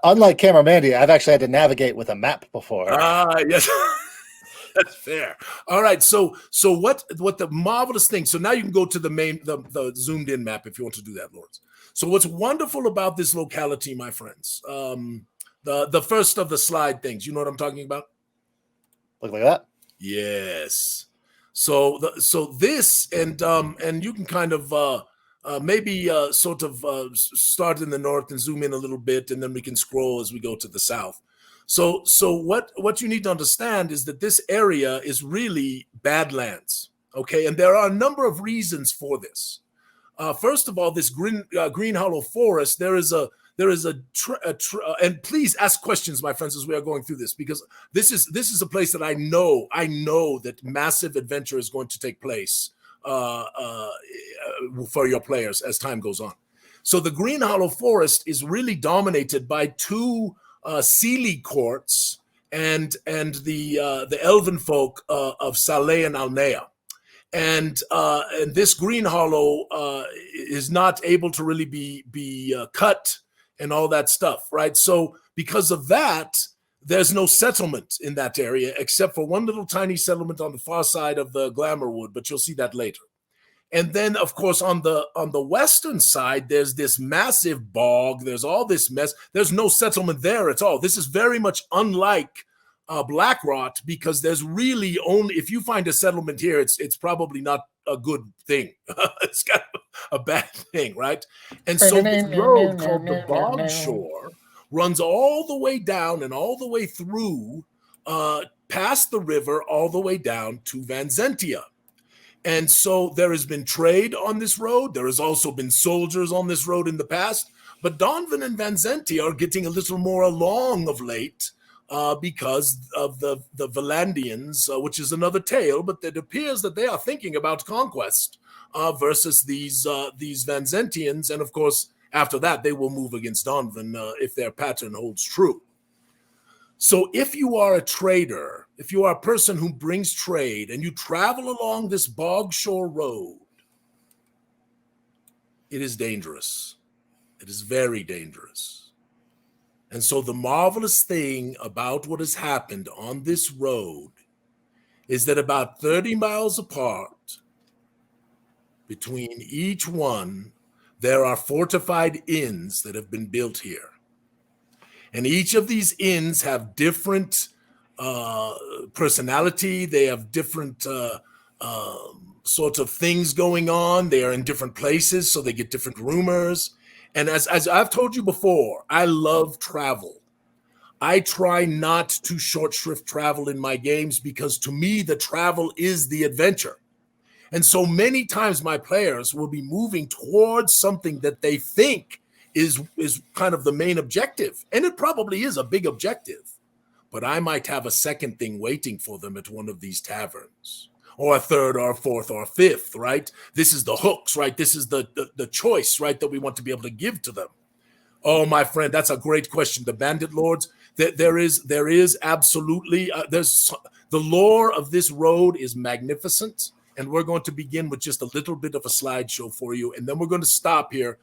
Unlike Camera Mandy, I've actually had to navigate with a map before. Yes. That's fair. All right. So what the marvelous thing. So now you can go to the zoomed in map if you want to do that, Lawrence. So what's wonderful about this locality, my friends, the first of the slide things, you know what I'm talking about? Look like that. Yes. So this and you can kind of maybe sort of start in the north and zoom in a little bit, and then we can scroll as we go to the south. So what you need to understand is that this area is really Badlands, okay? And there are a number of reasons for this. First of all, this Green Hollow Forest, there is and please ask questions, my friends, as we are going through this, because this is a place that I know that massive adventure is going to take place for your players as time goes on. So the Green Hollow Forest is really dominated by 2 Seelie courts and the elven folk of Saleh and Alnea. And this Green Hollow is not able to really be cut and all that stuff, right? So because of that, there's no settlement in that area except for one little tiny settlement on the far side of the Glamourwood, but you'll see that later. And then, of course, on the western side, there's this massive bog. There's all this mess. There's no settlement there at all. This is very much unlike Blackrot, because there's really only, if you find a settlement here, it's probably not a good thing. It's kind of a bad thing, right? And so this road called the Bog Shore runs all the way down and all the way through, past the river, all the way down to Vanzentia. And so there has been trade on this road. There has also been soldiers on this road in the past. But Donvan and Vanzentia are getting a little more along of late, because of the Valandians, which is another tale, but it appears that they are thinking about conquest versus these Vanzentians. And of course, after that, they will move against Donvan if their pattern holds true. So if you are a trader, if you are a person who brings trade and you travel along this Bog Shore Road, it is dangerous. It is very dangerous. And so the marvelous thing about what has happened on this road is that about 30 miles apart between each one, there are fortified inns that have been built here. And each of these inns have different personality. They have different sorts of things going on. They are in different places, so they get different rumors. And as I've told you before, I love travel. I try not to short shrift travel in my games, because to me, the travel is the adventure. And so many times my players will be moving towards something that they think is kind of the main objective. And it probably is a big objective. But I might have a second thing waiting for them at one of these taverns, or a third or a fourth or a fifth, right? This is the hooks, right? This is the choice, right, that we want to be able to give to them. Oh, my friend, that's a great question. The bandit lords, there is absolutely, there's the lore of this road is magnificent. And we're going to begin with just a little bit of a slideshow for you, and then we're going to stop here.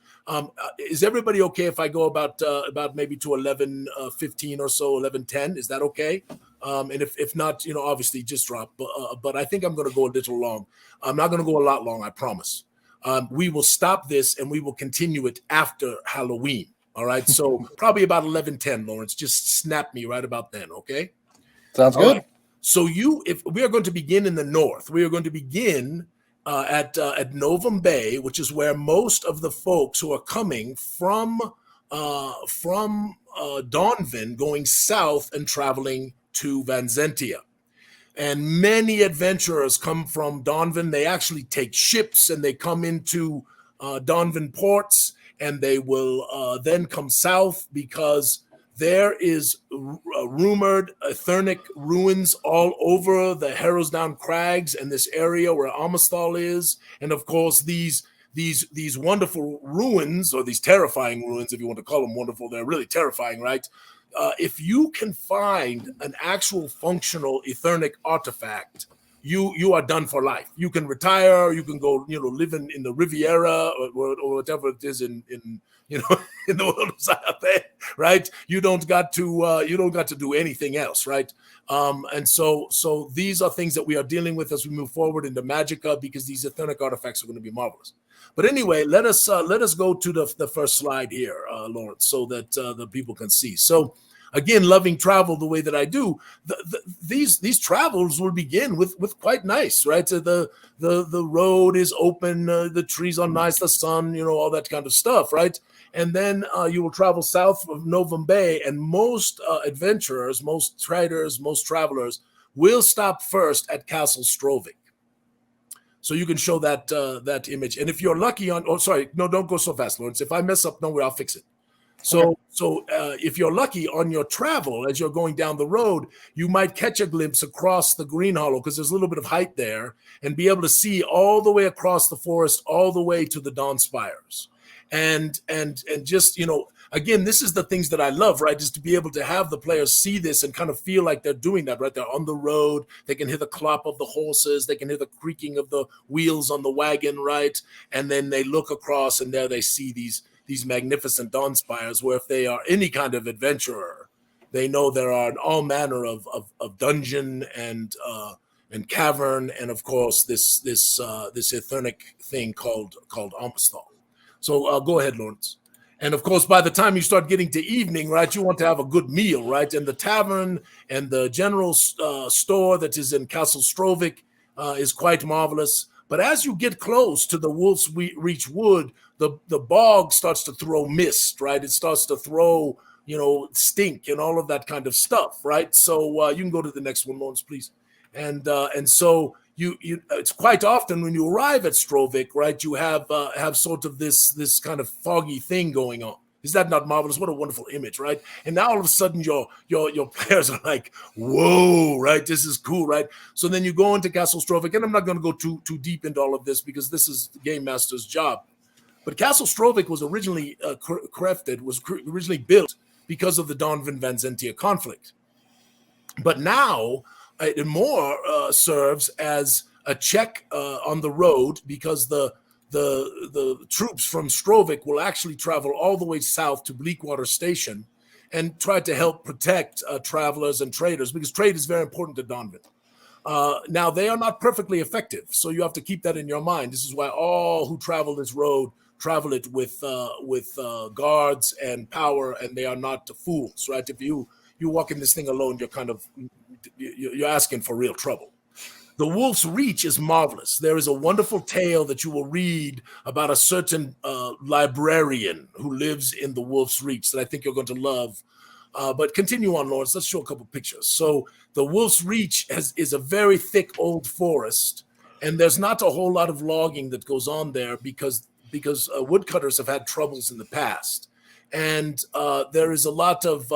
Is everybody okay if I go about maybe to 11:15 or so, 11:10? Is that okay? And if not, obviously just drop. But I think I'm going to go a little long. I'm not going to go a lot long, I promise. We will stop this and we will continue it after Halloween. All right. So probably about 11:10, Lawrence. Just snap me right about then. Okay. Sounds good. Right. So if we are going to begin in the north, we are going to begin at Novum Bay, which is where most of the folks who are coming from Donvan going south and traveling to Vanzentia. And many adventurers come from Donvan. They actually take ships and they come into Donvan ports, and they will then come south, because there is rumored Eternic ruins all over the Harrowsdown Crags and this area where Amostal is. And of course, these wonderful ruins, or these terrifying ruins, if you want to call them wonderful, they're really terrifying, right? If you can find an actual functional Eternic artifact, you are done for life. You can retire, you can go, live in the Riviera or whatever it is in in the world of Zyathé, right? You don't got to do anything else, right? And so these are things that we are dealing with as we move forward into Magicka, because these Eternic artifacts are going to be marvelous. But anyway, let us go to the first slide here, Lawrence, so that the people can see. So again, loving travel the way that I do, these travels will begin with quite nice, right? So the road is open, the trees are nice, the sun, all that kind of stuff, right? And then you will travel south of Novum Bay, and most adventurers, most traders, most travelers will stop first at Castle Strovik. So you can show that image. And if you're lucky don't go so fast, Lawrence. If I mess up, don't worry, I'll fix it. So if you're lucky on your travel, as you're going down the road, you might catch a glimpse across the Green Hollow, because there's a little bit of height there, and be able to see all the way across the forest, all the way to the Dawn Spires. And just, again, this is the things that I love, right? Is to be able to have the players see this and kind of feel like they're doing that, right? They're on the road. They can hear the clop of the horses. They can hear the creaking of the wheels on the wagon, right? And then they look across, and there they see these magnificent Dawn Spires, where if they are any kind of adventurer, they know there are all manner of dungeon and and cavern, and of course this etheric thing called Amstal. So go ahead, Lawrence. And of course, by the time you start getting to evening, right, you want to have a good meal, right? And the tavern and the general store that is in Castle Strovik is quite marvelous. But as you get close to the Wolf's Reach Wood, the bog starts to throw mist, right? It starts to throw, stink and all of that kind of stuff, right? So you can go to the next one, Lawrence, please. And so you it's quite often when you arrive at Strovik, right, you have sort of this kind of foggy thing going on. Is that not marvelous? What a wonderful image, right? And now all of a sudden your players are like, whoa, right? This is cool, right? So then you go into Castle Strovik, and I'm not going to go too deep into all of this because this is the Game Master's job. But Castle Strovik was originally originally built because of the Donvan Vanzentia conflict. But now it more serves as a check on the road because the troops from Strovik will actually travel all the way south to Bleakwater Station and try to help protect travelers and traders, because trade is very important to Donvan. Now, they are not perfectly effective, so you have to keep that in your mind. This is why all who travel this road travel it with guards and power, and they are not fools, right? If you walk in this thing alone, you're asking for real trouble. The Wolf's Reach is marvelous. There is a wonderful tale that you will read about a certain librarian who lives in the Wolf's Reach that I think you're going to love. But continue on, Lawrence. Let's show a couple pictures. So the Wolf's Reach is a very thick old forest, and there's not a whole lot of logging that goes on there because woodcutters have had troubles in the past. And there is a lot of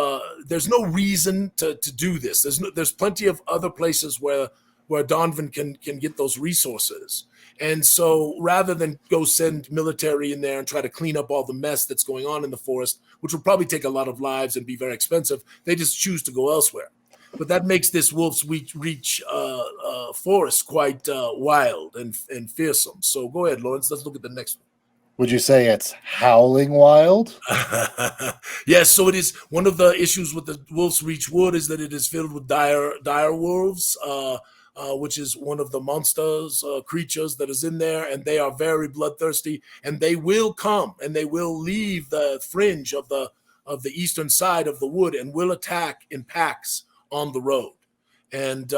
there's no reason to do this. There's plenty of other places where Donvan can get those resources. And so rather than go send military in there and try to clean up all the mess that's going on in the forest, which will probably take a lot of lives and be very expensive, they just choose to go elsewhere. But that makes this Wolf's Reach forest quite wild and fearsome. So go ahead, Lawrence. Let's look at the next one. Would you say it's howling wild? Yes, so it is. One of the issues with the Wolf's Reach Wood is that it is filled with dire wolves, which is one of the monsters, creatures that is in there, and they are very bloodthirsty, and they will come and they will leave the fringe of the eastern side of the wood and will attack in packs on the road, and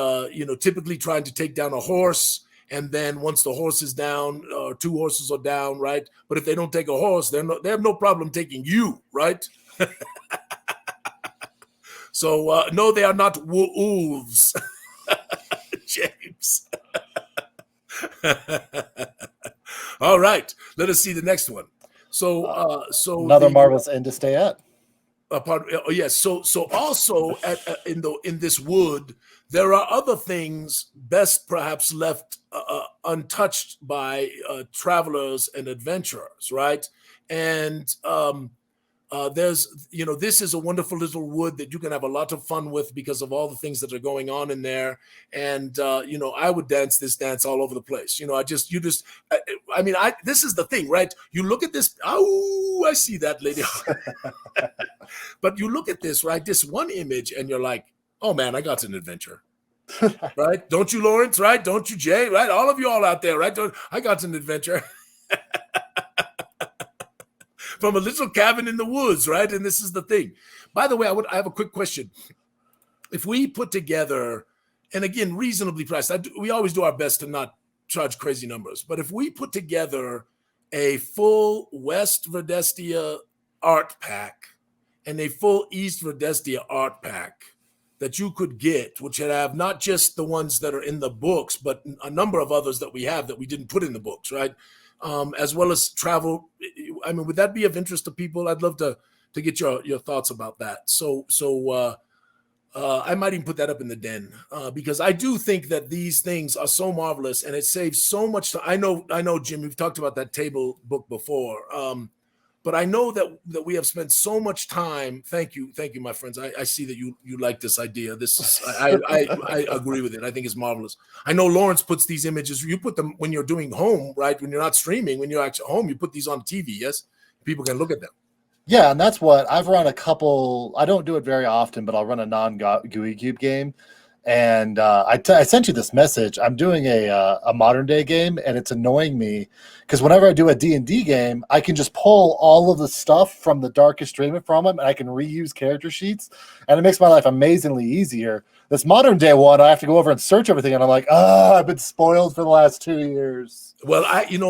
typically trying to take down a horse. And then once the horse is down, or two horses are down, right? But if they don't take a horse, they have no problem taking you, right? So no, they are not wolves, James. All right, let us see the next one. So another marvelous end to stay at. Yes. So also in this wood, there are other things best perhaps left untouched by travelers and adventurers, right? And there's, this is a wonderful little wood that you can have a lot of fun with because of all the things that are going on in there. And, I would dance this dance all over the place. This is the thing, right? You look at this. Oh, I see that lady. But you look at this, right? This one image and you're like, oh man, I got an adventure. Right? Don't you, Lawrence? Right? Don't you, Jay? Right? All of you all out there, right? I got an adventure. From a little cabin in the woods, right? And this is the thing. By the way, I have a quick question. If we put together, and again, reasonably priced, we always do our best to not charge crazy numbers, but if we put together a full West Verdestia art pack and a full East Verdestia art pack that you could get, which would have not just the ones that are in the books, but a number of others that we have that we didn't put in the books, right? As well as travel. I mean, would that be of interest to people? I'd love to get your thoughts about that. So I might even put that up in the den because I do think that these things are so marvelous and it saves so much time. I know, Jim, we've talked about that table book before, but I know that we have spent so much time. Thank you, my friends. I see that you like this idea. This is I agree with it. I think it's marvelous. I know Lawrence puts these images. You put them when you're doing home, right? When you're not streaming, when you're actually home, you put these on TV. Yes, people can look at them. Yeah, and that's what I've run a couple. I don't do it very often, but I'll run a non-Gooey Cube game, And I sent you this message. I'm doing a modern day game, and it's annoying me because whenever I do a D&D game, I can just pull all of the stuff from the Darkest Dream from them, and I can reuse character sheets, and it makes my life amazingly easier. This modern day one, I have to go over and search everything, and I'm like, I've been spoiled for the last 2 years. Well,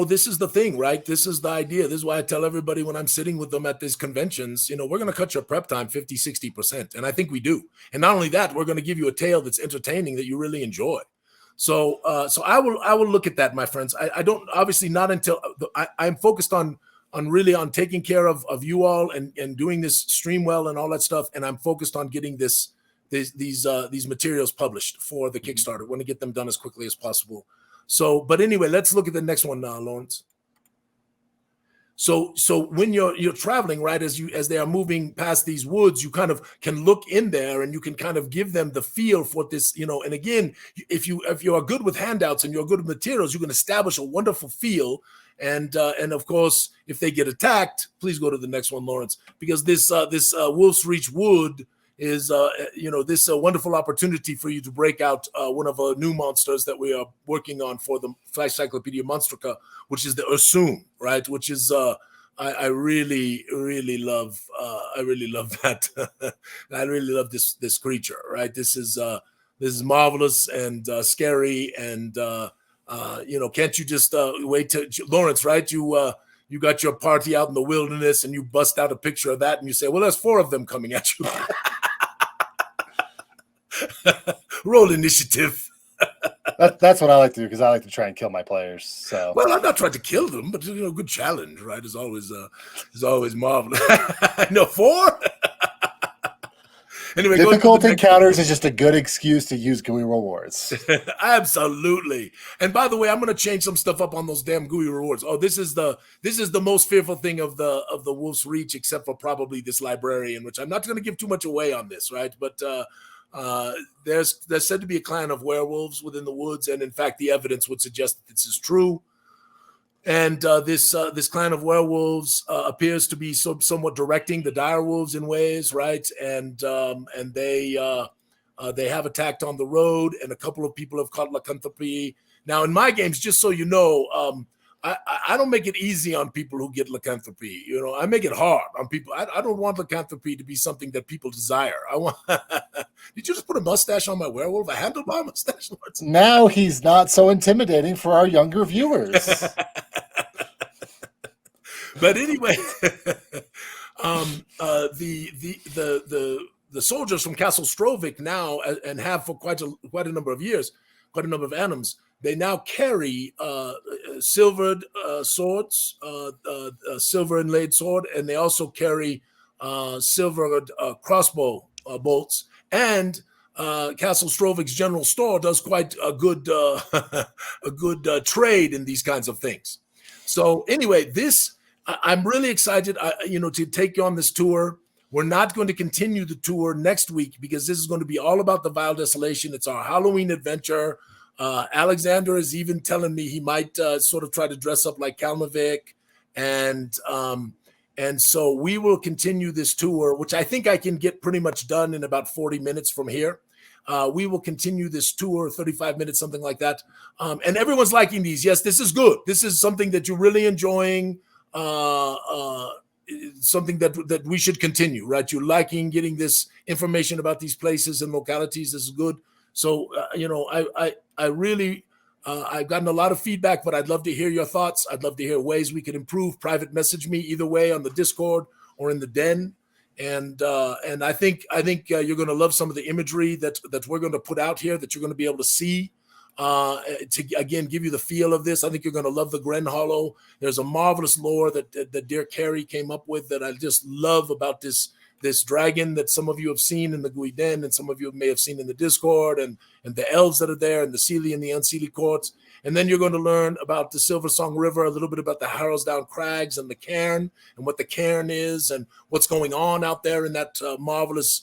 this is the thing, right? This is the idea. This is why I tell everybody when I'm sitting with them at these conventions, we're going to cut your prep time 50, 60%. And I think we do. And not only that, we're going to give you a tale that's entertaining that you really enjoy. So I will look at that, my friends. I don't, obviously not until I'm focused on really taking care of you all and doing this stream well and all that stuff. And I'm focused on getting these materials published for the Kickstarter. I want to get them done as quickly as possible. So, but anyway, let's look at the next one now, Lawrence. So when you're traveling, right, as they are moving past these woods, you kind of can look in there and you can kind of give them the feel for this, and again, if you are good with handouts and you're good with materials, you can establish a wonderful feel. And of course, if they get attacked, please go to the next one, Lawrence, because this Wolf's Reach Wood is this wonderful opportunity for you to break out one of our new monsters that we are working on for the Flash Cyclopedia Monstrica, which is the Ursoon, right? Which is I really love that. I really love this creature, right? This is marvelous and scary, and can't you just wait to Lawrence, right? You got your party out in the wilderness and you bust out a picture of that and you say, well, there's 4 of them coming at you. Roll initiative. That's what I like to do, because I like to try and kill my players. So, well, I'm not trying to kill them, but good challenge, right? Is always marvelous. I know 4. Anyway, difficult encounters is just a good excuse to use GUI rewards. Absolutely. And by the way, I'm going to change some stuff up on those damn GUI rewards. Oh, this is the most fearful thing of the Wolf's Reach, except for probably this librarian, which I'm not going to give too much away on this, right? But there's said to be a clan of werewolves within the woods, and in fact, the evidence would suggest that this is true. And this clan of werewolves appears to be somewhat directing the dire wolves in ways, right? And they have attacked on the road, and a couple of people have caught lycanthropy. Now, in my games, just so you know, I don't make it easy on people who get lycanthropy. I make it hard on people. I don't want lycanthropy to be something that people desire. I want. Did you just put a mustache on my werewolf? A handlebar mustache? Now he's not so intimidating for our younger viewers. But anyway, the soldiers from Castle Strovik now, and have for quite a number of years, quite a number of annums, they now carry silvered swords, silver inlaid sword, and they also carry silvered crossbow bolts. And Castle Strovik's general store does quite a good trade in these kinds of things. So anyway, I'm really excited, to take you on this tour. We're not going to continue the tour next week because this is going to be all about the Vile Desolation. It's our Halloween adventure. Alexander is even telling me he might sort of try to dress up like Kalmavik. And so we will continue this tour, which I think I can get pretty much done in about 40 minutes from here. We will continue this tour, 35 minutes, something like that. And everyone's liking these. Yes, this is good. This is something that you're really enjoying. Something that we should continue, right? You're liking getting this information about these places and localities. This is good. So, I really, I've gotten a lot of feedback, but I'd love to hear your thoughts. I'd love to hear ways we could improve. Private message me either way on the Discord or in the den. And I think you're going to love some of the imagery that we're going to put out here, that you're going to be able to see. To again give you the feel of this. I think you're going to love the Gren Hollow. There's a marvelous lore that dear Carrie came up with that I just love about this dragon that some of you have seen in the Gooey Den, and some of you may have seen in the Discord, and the elves that are there, and the Seelie and the Unseelie courts. And then you're going to learn about the Silver Song River, a little bit about the Harrowsdown Crags and the cairn, and what the cairn is, and what's going on out there in that marvelous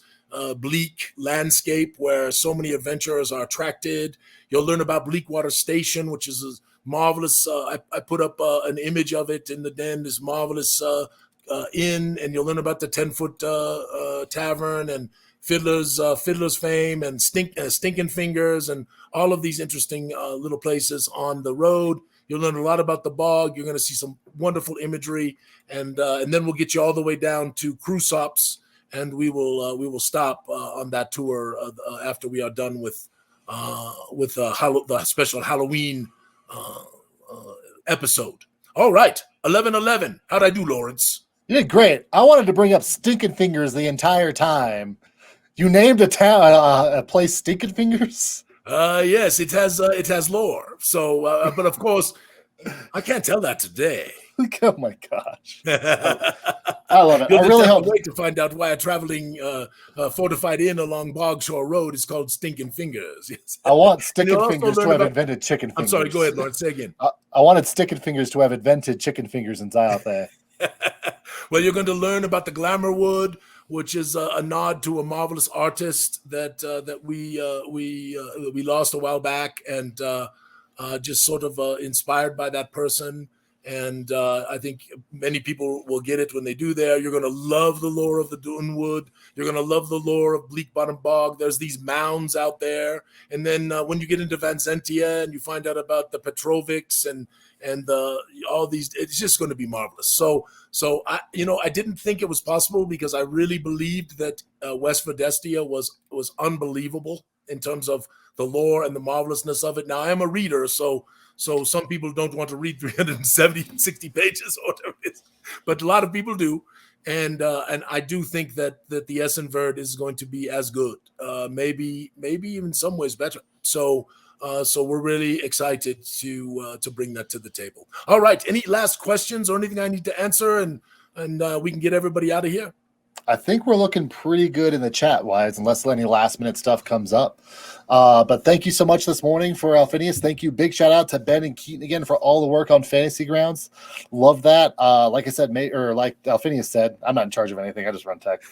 bleak landscape where so many adventurers are attracted. You'll learn about Bleakwater Station, which is a marvelous. I put up an image of it in the den. This marvelous inn, and you'll learn about the 10-foot tavern and Fiddler's Fame and Stinking Fingers and all of these interesting little places on the road. You'll learn a lot about the bog. You're going to see some wonderful imagery, and then we'll get you all the way down to Crusops, and we will stop on that tour after we are done with the special Halloween episode. All right, 11:11. How'd I do, Lawrence? You did great. I wanted to bring up Stinking Fingers the entire time. You named a place Stinking Fingers? Yes, it has lore. So, but of course, I can't tell that today. Oh my gosh! I love it. You'll I really hope wait to find out why a traveling fortified inn along Bogshore Road is called Stinking Fingers. Yes. I want Stinking Fingers to have invented chicken fingers. I'm sorry. Go ahead, Lawrence. Say again. I wanted Stinking Fingers to have invented chicken fingers in Zyathé. Well, you're going to learn about the Glamour Wood, which is a nod to a marvelous artist that we lost a while back, and just sort of inspired by that person. And I think many people will get it when they do there. You're going to love the lore of the Dunewood. You're going to love the lore of Bleakbottom Bog. There's these mounds out there. And then when you get into Van Zentia and you find out about the Petrovics and all these, it's just going to be marvelous. So I didn't think it was possible because I really believed that West Verdestia was unbelievable in terms of the lore and the marvelousness of it. Now, I am a reader, so some people don't want to read 370, 60 pages or whatever it is, but a lot of people do. And I do think that the Essenverd is going to be as good, maybe even in some ways better. So we're really excited to bring that to the table. All right. Any last questions or anything I need to answer, and we can get everybody out of here? I think we're looking pretty good in the chat wise, unless any last minute stuff comes up. But thank you so much this morning for Alphinius. Thank you. Big shout out to Ben and Keaton again for all the work on Fantasy Grounds. Love that. Like I said, like Alphinius said, I'm not in charge of anything. I just run tech.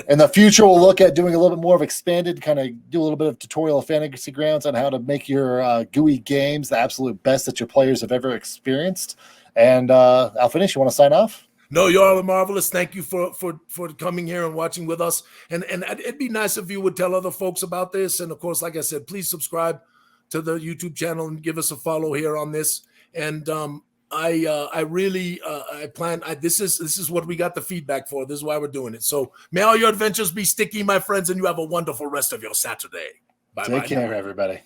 In the future, we'll look at doing a little bit more of expanded, kind of do a little bit of tutorial of Fantasy Grounds on how to make your GUI games the absolute best that your players have ever experienced. And Alphinius, you want to sign off? No, you're all marvelous. Thank you for coming here and watching with us. And it'd be nice if you would tell other folks about this. And of course, like I said, please subscribe to the YouTube channel and give us a follow here on this. And I really plan. This is what we got the feedback for. This is why we're doing it. So may all your adventures be sticky, my friends, and you have a wonderful rest of your Saturday. Bye. Take care, everybody.